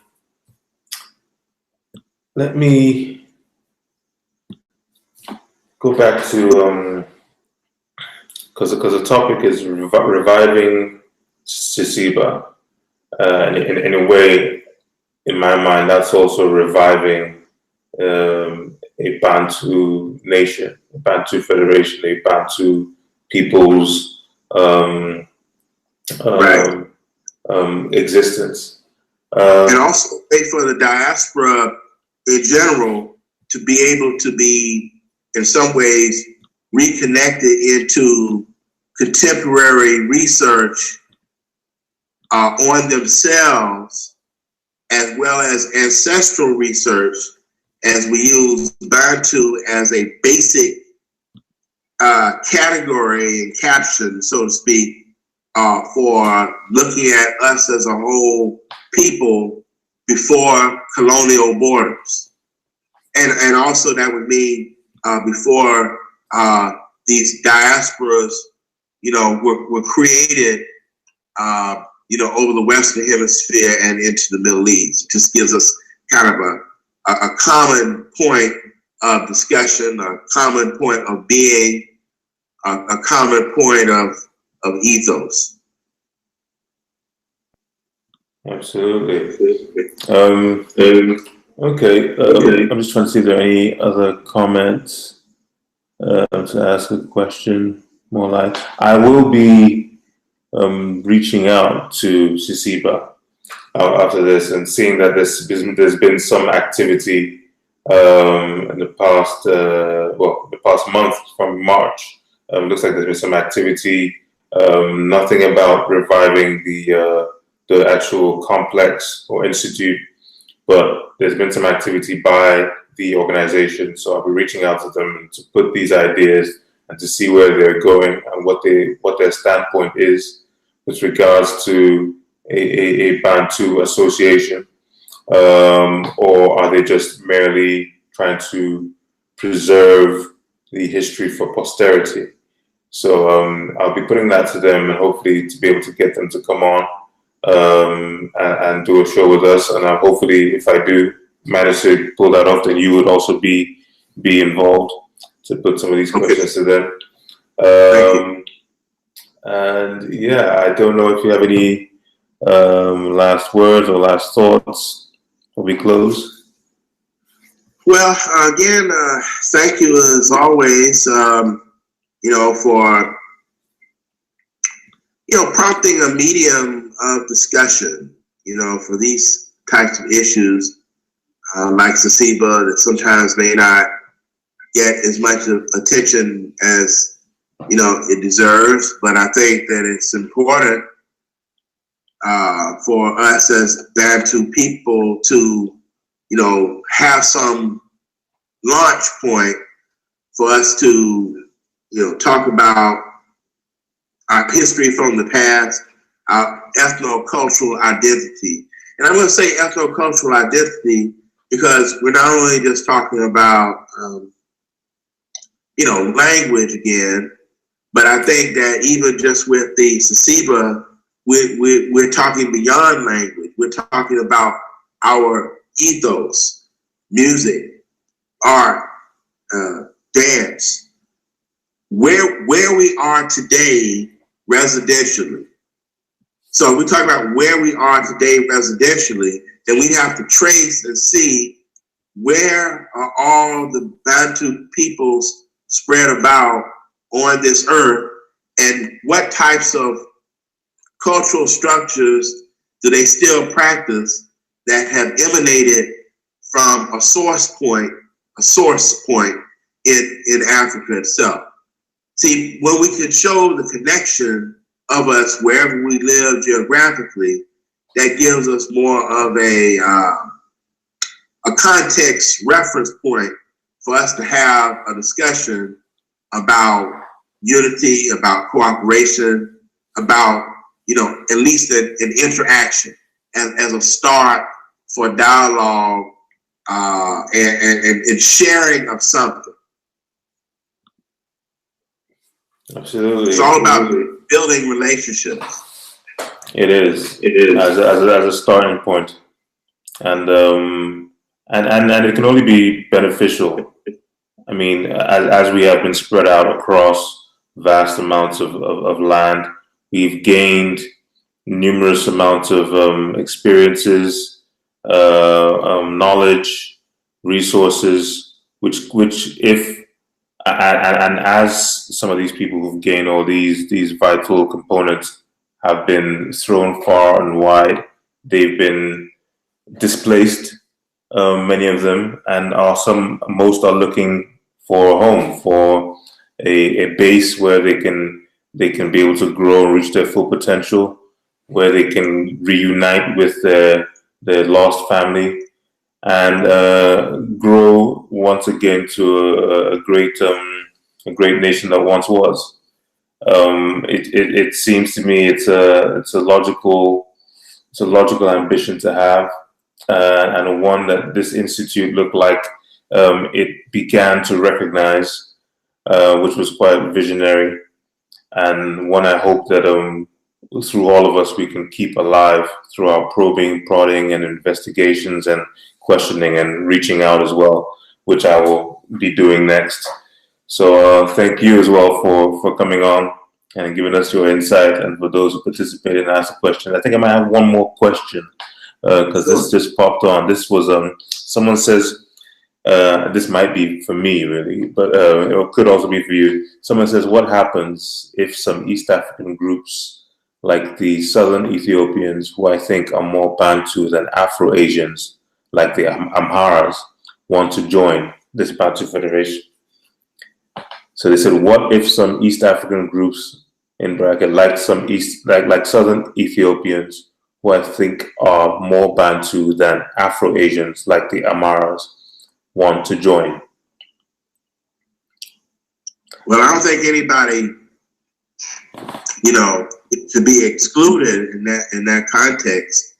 let me go back to because the topic is reviving CICIBA. In a way, in my mind, that's also reviving a Bantu nation, a Bantu federation, a Bantu people's Right. Existence. And also for the diaspora in general to be able to be, in some ways, reconnected into contemporary research on themselves, as well as ancestral research, as we use Bantu as a basic category and caption, so to speak, for looking at us as a whole people before colonial borders. And also that would mean before these diasporas, were created, over the Western Hemisphere and into the Middle East. It just gives us kind of a common point of discussion, a common point of being, a common point of ethos. Absolutely. Okay. I'm just trying to see if there are any other comments to ask a question. More like, I will be reaching out to CICIBA after this and seeing that there's been some activity in the past, the past month from March. Looks like there's been some activity. Nothing about reviving the actual complex or institute, but there's been some activity by the organization. So I'll be reaching out to them to put these ideas and to see where they're going and what their standpoint is with regards to a Bantu association, or are they just merely trying to preserve the history for posterity? So I'll be putting that to them, and hopefully to be able to get them to come on and do a show with us. And hopefully, if I do manage to pull that off, then you would also be involved to put some of these questions to them. And yeah, I don't know if you have any last words or last thoughts before we close. Well, again, thank you as always, for prompting a medium of discussion, for these types of issues, like CICIBA, that sometimes may not get as much attention as it deserves, but I think that it's important for us as Bantu people to, have some launch point for us to, talk about our history from the past, our ethno-cultural identity. And I'm going to say ethno-cultural identity because we're not only just talking about, language again, but I think that even just with the CICIBA, we're talking beyond language. We're talking about our ethos, music, art, dance, where we are today residentially. So we talk about where we are today residentially, then we have to trace and see where are all the Bantu peoples spread about on this earth, and what types of cultural structures do they still practice that have emanated from a source point in Africa itself. See, when we can show the connection of us wherever we live geographically, that gives us more of a context reference point for us to have a discussion about unity, about cooperation, about, at least an interaction as a start for dialogue and sharing of something. Absolutely. It's all about building relationships. It is. As a starting point. And it can only be beneficial. I mean, as we have been spread out across vast amounts of land, we've gained numerous amounts of experiences, knowledge, resources, which if and as some of these people who've gained all these vital components have been thrown far and wide. They've been displaced, many of them, and most are looking for a home, for a base where they can be able to grow and reach their full potential, where they can reunite with their lost family and grow once again to a great nation that once was. It seems to me it's a logical ambition to have, and one that this institute looked like it began to recognize, which was quite visionary, and one I hope that through all of us we can keep alive through our probing, prodding, and investigations, and questioning, and reaching out as well, which I will be doing next. So thank you as well for coming on and giving us your insight, and for those who participated and asked a question. I think I might have one more question because this just popped on. This was someone says, this might be for me really, but it could also be for you. Someone says, what happens if some East African groups like the Southern Ethiopians, who I think are more Bantu than Afro-Asians, like the Amharas, want to join this Bantu Federation? So they said, what if some East African groups, in bracket, like Southern Ethiopians, who I think are more Bantu than Afro-Asians, like the Amharas, want to join? Well, I don't think anybody, to be excluded in that context.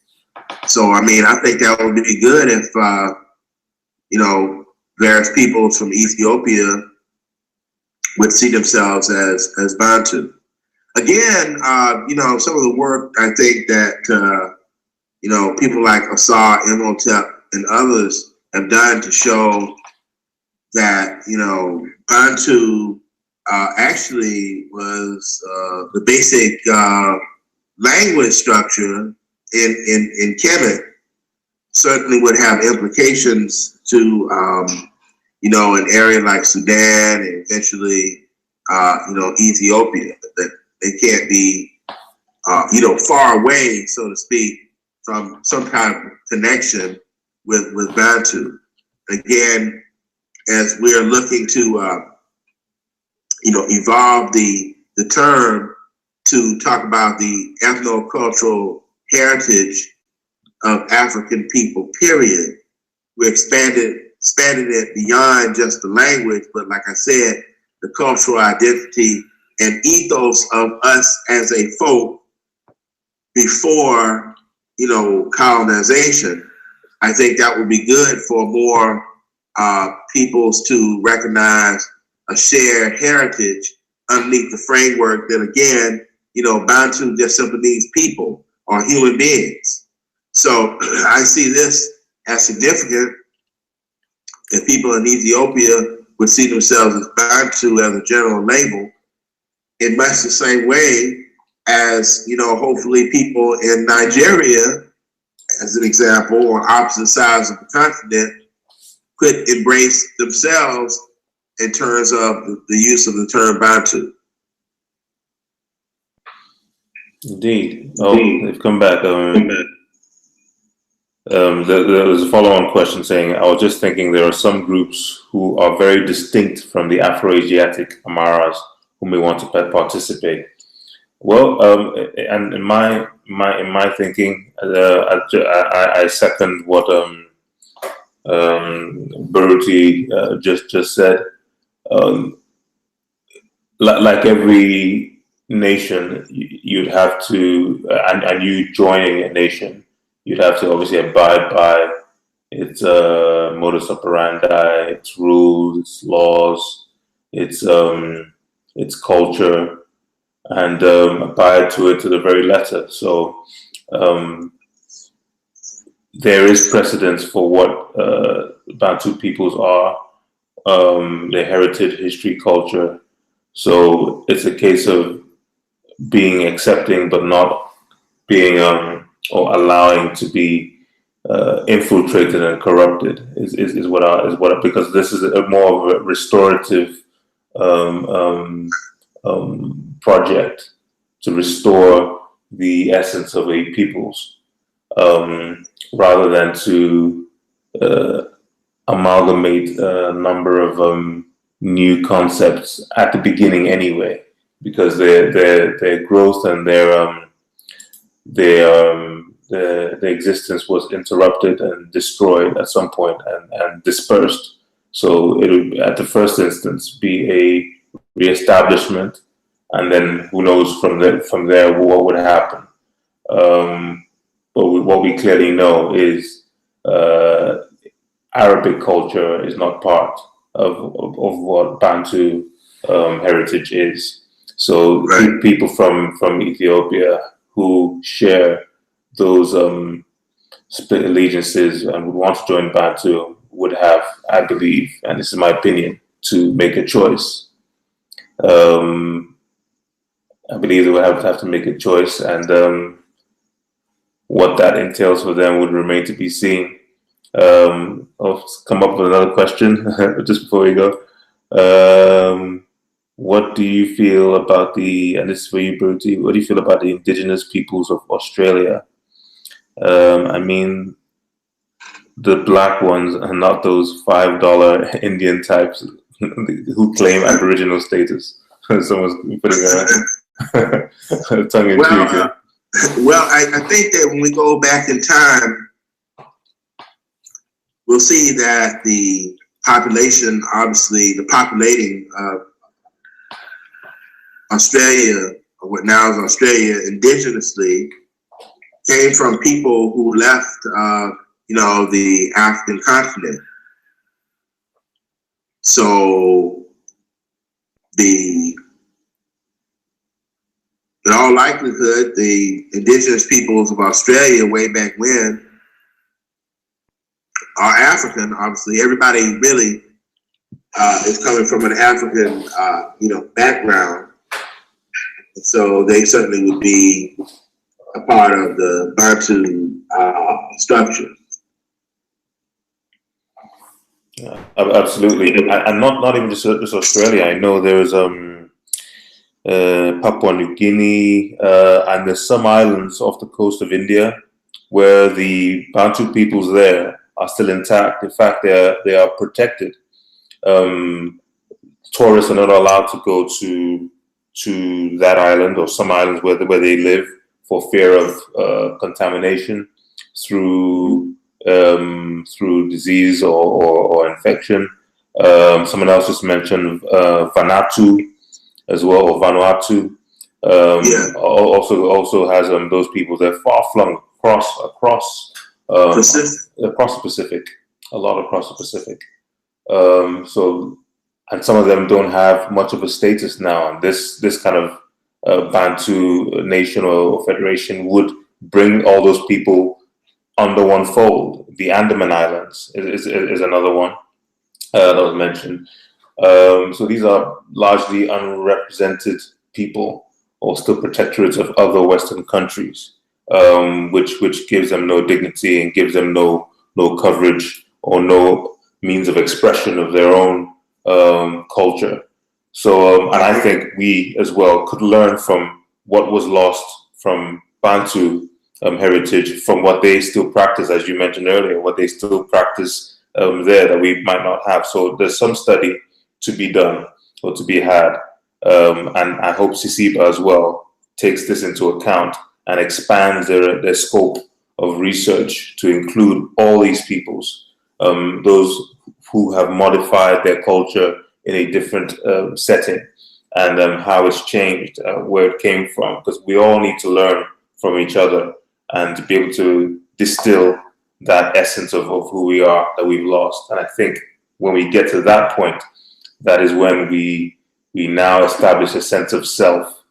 So, I mean, I think that would be good if, various people from Ethiopia would see themselves as Bantu. Again, some of the work I think that, people like Asar, Imhotep, and others have done to show that, Bantu actually was the basic language structure in Kemet. Certainly would have implications to, an area like Sudan and eventually, Ethiopia. That they can't be, far away, so to speak, from some kind of connection with Bantu. Again, as we're looking to, evolve the term to talk about the ethno-cultural heritage of African people, period. We expanded it beyond just the language, but like I said, the cultural identity and ethos of us as a folk before, colonization. I think that would be good for more peoples to recognize a shared heritage underneath the framework that, again, Bantu just simply means people or human beings. So I see this as significant if people in Ethiopia would see themselves as Bantu as a general label, in much the same way as, hopefully people in Nigeria, as an example, on opposite sides of the continent, could embrace themselves in terms of the use of the term Bantu. Indeed. Oh, they've come back. There was a follow-on question saying, I was just thinking there are some groups who are very distinct from the Afro-Asiatic Amharas who may want to participate. Well, and in my thinking, I second what Baruti just said. Like every nation, you'd have to, and you joining a nation, you'd have to obviously abide by its modus operandi, its rules, its laws, its culture, and abide to it to the very letter. So there is precedence for what Bantu peoples are, their heritage, history, culture. So it's a case of being accepting, but not being or allowing to be infiltrated and corrupted. Is what because this is a more of a restorative project to restore the essence of a peoples, rather than to amalgamate a number of new concepts at the beginning anyway, because their growth and their existence was interrupted and destroyed at some point and dispersed. So it would, at the first instance, be a reestablishment, and then who knows from there what would happen. But what we clearly know is Arabic culture is not part of what Bantu heritage is. So people from Ethiopia who share those split allegiances and would want to join Bantu would have, I believe, and this is my opinion, to make a choice. I believe they would have to make a choice, and what that entails for them would remain to be seen. I'll come up with another question just before we go. What do you feel about and this is for you, Baruti, what do you feel about the indigenous peoples of Australia? I mean, the black ones and not those $5 Indian types who claim Aboriginal status. Someone's putting a tongue in cheek. Well, I think that when we go back in time, we'll see that the population, obviously, the populating of Australia, or what now is Australia, indigenously, came from people who left, the African continent. So in all likelihood, the indigenous peoples of Australia way back when are African. Obviously, everybody really is coming from an African, background. And so they certainly would be a part of the Bantu structure. Yeah, absolutely, and not even just Australia. I know there's Papua New Guinea, and there's some islands off the coast of India where the Bantu peoples there are still intact. In fact, they are protected. Tourists are not allowed to go to that island or some islands where they live for fear of contamination through disease or infection. Someone else just mentioned Vanuatu as well, or Vanuatu. Also has those people. They're far flung across the Pacific, a lot across the Pacific. And some of them don't have much of a status now. And this kind of Bantu nation or federation would bring all those people under one fold. The Andaman Islands is another one that was mentioned. So these are largely unrepresented people, or still protectorates of other Western countries, which gives them no dignity and gives them no coverage or no means of expression of their own culture. So, and I think we as well could learn from what was lost from Bantu heritage, from what they still practice, as you mentioned earlier, what they still practice there that we might not have. So there's some study to be done or to be had. And I hope CICIBA as well takes this into account and expands their scope of research to include all these peoples, those who have modified their culture in a different setting, and how it's changed, where it came from, because we all need to learn from each other and to be able to distill that essence of who we are that we've lost. And I think when we get to that point, that is when we now establish a sense of self,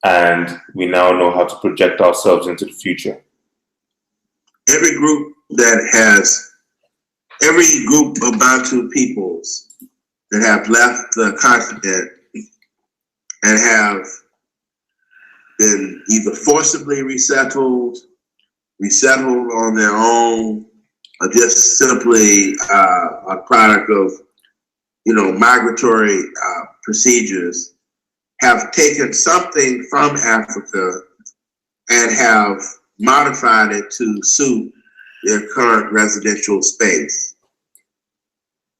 and we now know how to project ourselves into the future. Every group of Bantu peoples that have left the continent and have been either forcibly resettled on their own, or just simply a product of, migratory procedures, have taken something from Africa and have modified it to suit their current residential space.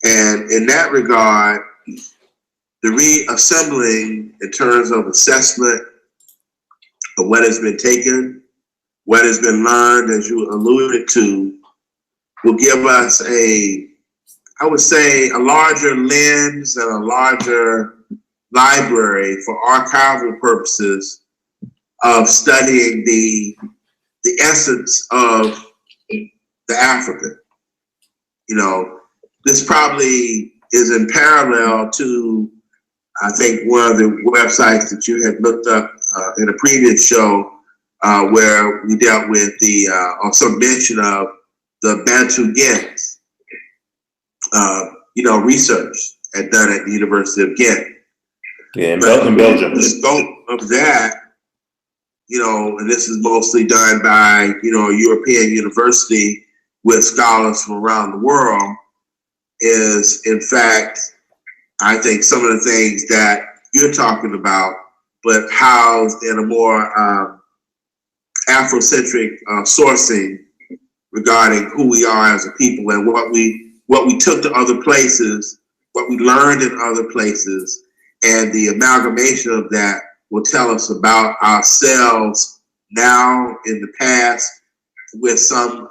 And in that regard, the reassembling in terms of assessment of what has been taken, what has been learned, as you alluded to, will give us I would say, a larger lens and a larger library for archival purposes of studying the essence of the African. You know, this probably is in parallel to, I think, one of the websites that you had looked up in a previous show where we dealt with or some mention of the Bantu Ghent, research done at the University of Ghent. Yeah, in Belgium. The scope of that, and this is mostly done by, a European university with scholars from around the world, is in fact, I think, some of the things that you're talking about, but housed in a more Afrocentric sourcing regarding who we are as a people and what we took to other places, what we learned in other places, and the amalgamation of that will tell us about ourselves now, in the past, with some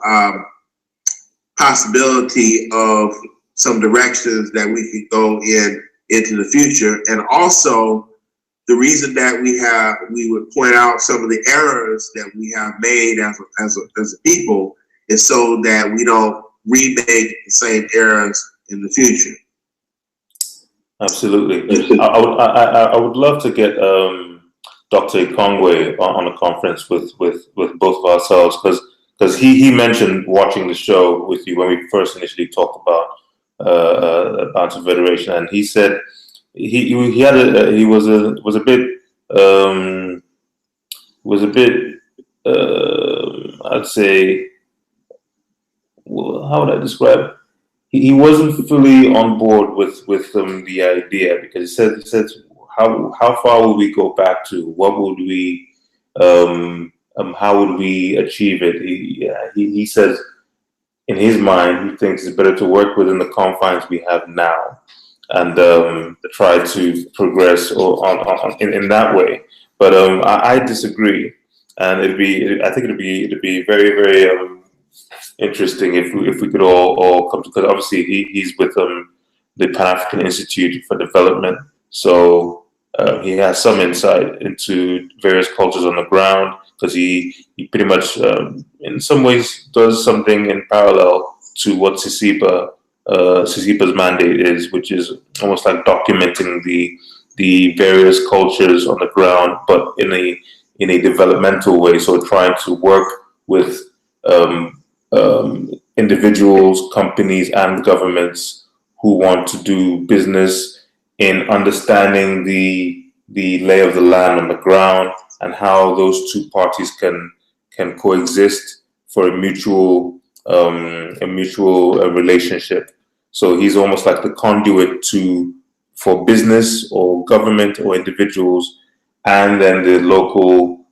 possibility of some directions that we could go into the future. And also the reason that we would point out some of the errors that we have made as a people is so that we don't remake the same errors in the future. Absolutely. I would love to get Dr. Ikongwe on a conference with both of ourselves, because he mentioned watching the show with you when we first initially talked about Bantu Federation, and he said he was a bit I'd say, how would I describe it? He wasn't fully on board with the idea, because he said how far will we go back to? What would we how would we achieve it? He says in his mind he thinks it's better to work within the confines we have now and try to progress in that way. But I disagree, and I think it'd be very, very interesting if we could all come, because obviously he's with the Pan-African Institute for Development, so he has some insight into various cultures on the ground, because he pretty much in some ways does something in parallel to what CICIBA's mandate is, which is almost like documenting the various cultures on the ground, but in a developmental way. So trying to work with individuals, companies, and governments who want to do business in understanding the lay of the land on the ground and how those two parties can coexist for a mutual relationship. So he's almost like the conduit for business or government or individuals, and then the local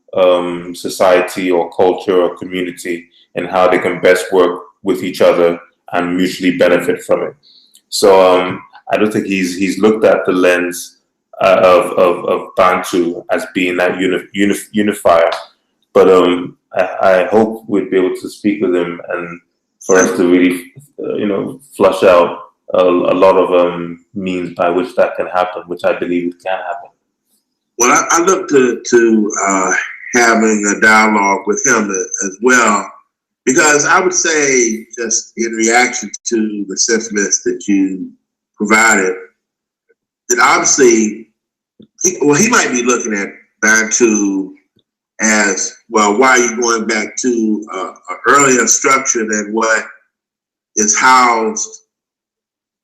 society or culture or community, and how they can best work with each other and mutually benefit from it. So I don't think he's looked at the lens of Bantu as being that unifier. But I hope we'd be able to speak with him and for us to really, flush out a lot of means by which that can happen, which I believe it can happen. Well, I look to having a dialogue with him as well, because I would say, just in reaction to the sentiments that you provided, that obviously, he might be looking at Bantu as, well, why are you going back to an earlier structure than what is housed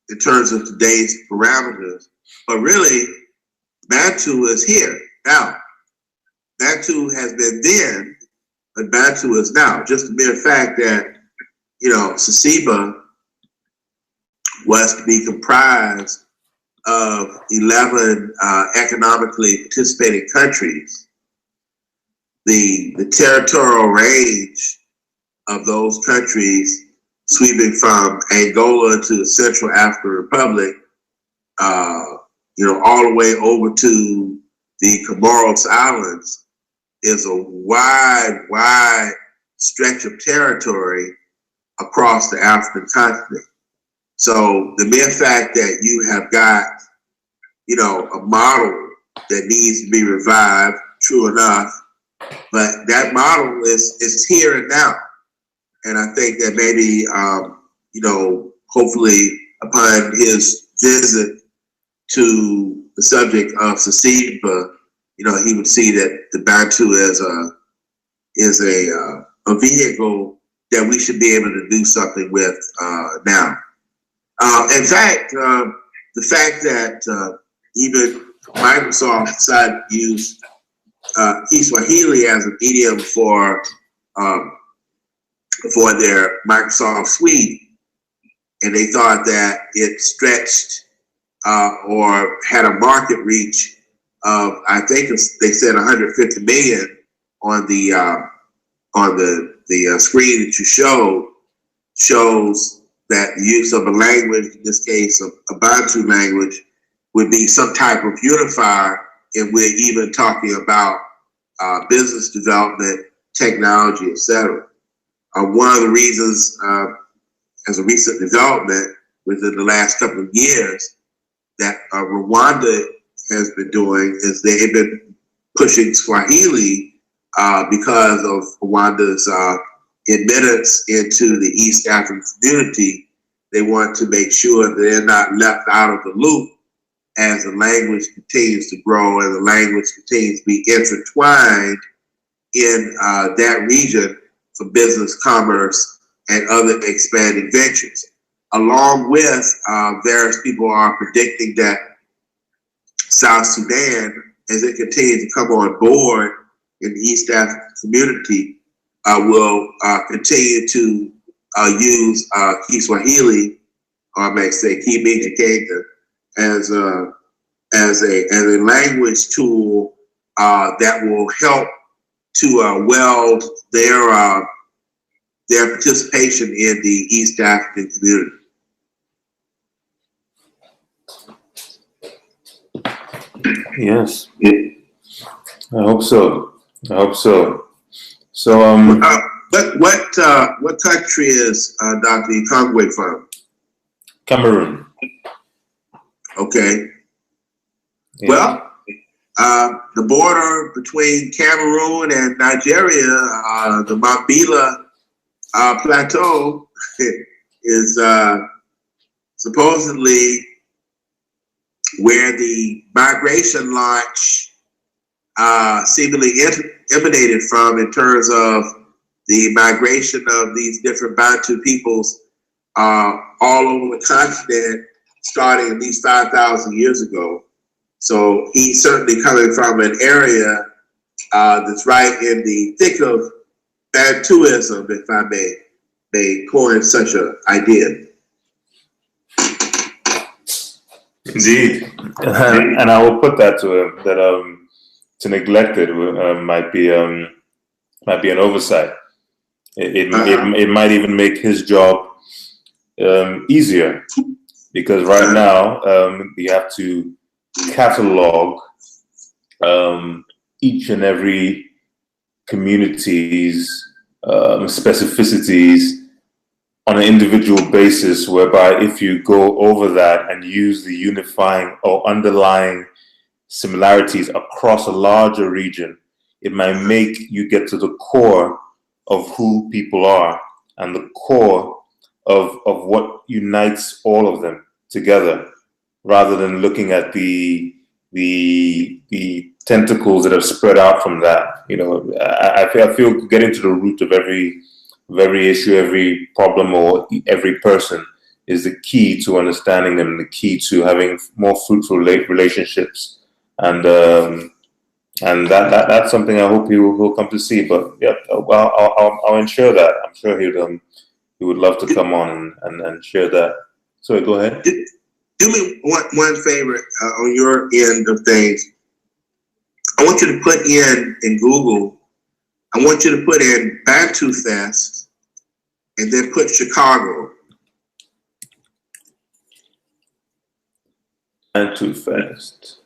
in terms of today's parameters? But really, Bantu is here now. Bantu has been then, but Bantu is now. Just the mere fact that, CICIBA was to be comprised of 11 economically participating countries the territorial range of those countries, sweeping from Angola to the Central African Republic, all the way over to the Comoros Islands, is a wide stretch of territory across the African continent. So the mere fact that you have got, a model that needs to be revived, true enough, but that model is here and now. And I think that maybe, hopefully upon his visit to the subject of CICIBA, he would see that the Bantu is a vehicle that we should be able to do something with now. In fact, the fact that even Microsoft decided to use Kiswahili as a medium for their Microsoft suite, and they thought that it stretched or had a market reach of, I think they said 150 million on the screen that you showed, shows that the use of a language, in this case a Bantu language, would be some type of unifier, and we're even talking about business development, technology, etc. One of the reasons, as a recent development within the last couple of years, that Rwanda has been doing is they've been pushing Swahili because of Rwanda's admittance into the East African community. They want to make sure that they're not left out of the loop as the language continues to grow and the language continues to be intertwined in that region for business, commerce, and other expanding ventures. Along with, various people are predicting that South Sudan, as it continues to come on board in the East African community, will continue to use Kiswahili, or I may say Kimejikenga, as a language tool that will help to weld their participation in the East African community. Yes, I hope so. I hope so. So, what country is Dr. Okeke from? Cameroon. Okay. Yeah. Well, the border between Cameroon and Nigeria, the Mambila Plateau, is supposedly where the migration launch seemingly emanated from, in terms of the migration of these different Bantu peoples all over the continent, starting at least 5,000 years ago. So he's certainly coming from an area that's right in the thick of Bantuism, if I may coin such an idea. Indeed, and I will put that to him, that to neglect it might be an oversight. It might even make his job easier, because right now you have to catalog each and every community's specificities on an individual basis, whereby if you go over that and use the unifying or underlying similarities across a larger region, it might make you get to the core of who people are and the core of what unites all of them together, rather than looking at the tentacles that have spread out from that. I feel getting to the root of every issue, every problem, or every person is the key to understanding them, the key to having more fruitful relationships, and that's something I hope he'll come to see. But yeah, I'll ensure that. I'm sure he would love to come on and share that. So go ahead. Do me one favor on your end of things. I want you to put in Google I want you to put in Bantu Fest and then put Chicago. Bantu Fest.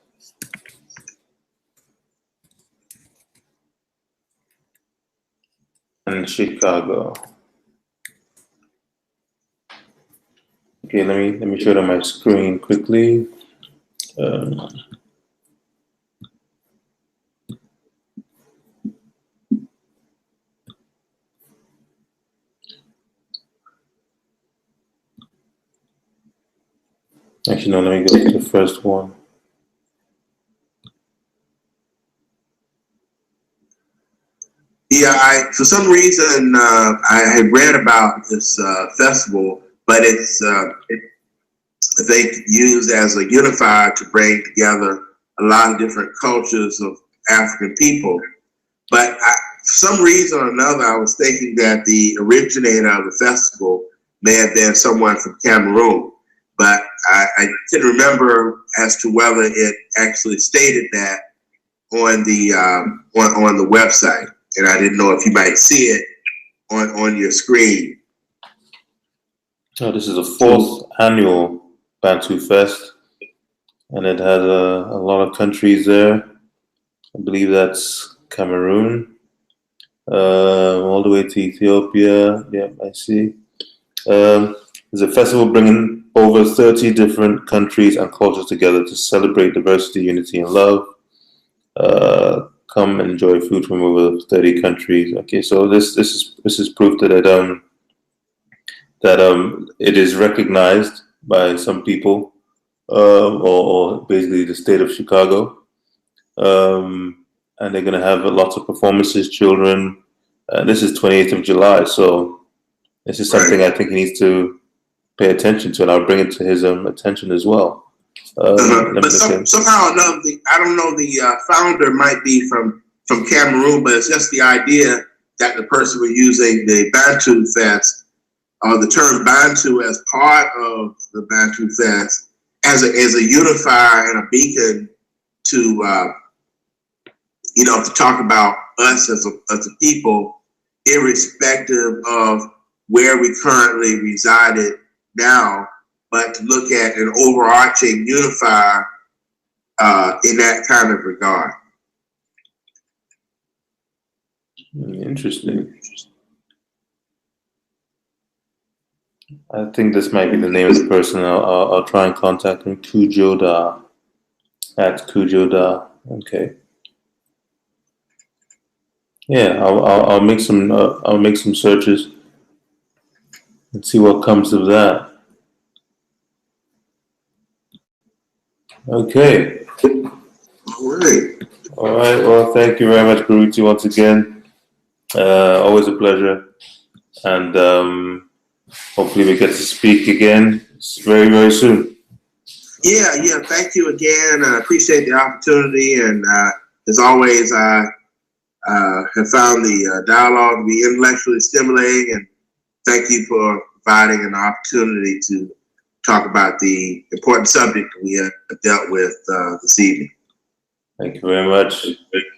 And Chicago. Okay, let me show it on my screen quickly. Actually, no, let me go to the first one. Yeah, for some reason, I had read about this festival, but it's they used as a unifier to bring together a lot of different cultures of African people. But for some reason or another, I was thinking that the originator of the festival may have been someone from Cameroon, but I couldn't remember as to whether it actually stated that on the website. And I didn't know if you might see it on your screen. Oh, this is the 4th annual Bantu Fest, and it has a lot of countries there. I believe that's Cameroon, all the way to Ethiopia. Yeah, I see. There's a festival bringing over 30 different countries and cultures together to celebrate diversity, unity, and love. Come and enjoy food from over 30 countries. Okay, so this is proof that it is recognized by some people, or basically the state of Chicago, and they're going to have lots of performances, children. This is 28th of July, so this is something I think he needs to pay attention to, and I'll bring it to his attention as well. But somehow or another, I don't know, the founder might be from Cameroon, but it's just the idea that the person was using the Bantu Fest, or the term Bantu as part of the Bantu Fest, as a unifier and a beacon to to talk about us as a people, irrespective of where we currently resided now, but to look at an overarching unifier in that kind of regard. Interesting. I think this might be the name of the person. I'll try and contact him. Kujoda. At Kujoda. Okay. Yeah, I'll make some searches and see what comes of that. Okay. All right. Well, thank you very much, Baruti, once again. Always a pleasure, and hopefully we get to speak again very, very soon. Yeah. Thank you again. I appreciate the opportunity, and as always, I have found the dialogue to be intellectually stimulating, and thank you for providing an opportunity to talk about the important subject we have dealt with this evening. Thank you very much,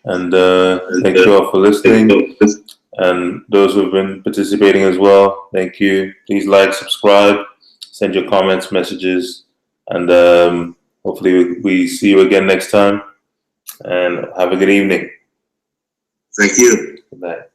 and thank you all for listening, and those who have been participating as well. Thank you. Please like, subscribe, send your comments, messages, and hopefully we see you again next time, and have a good evening. Thank you. Good night.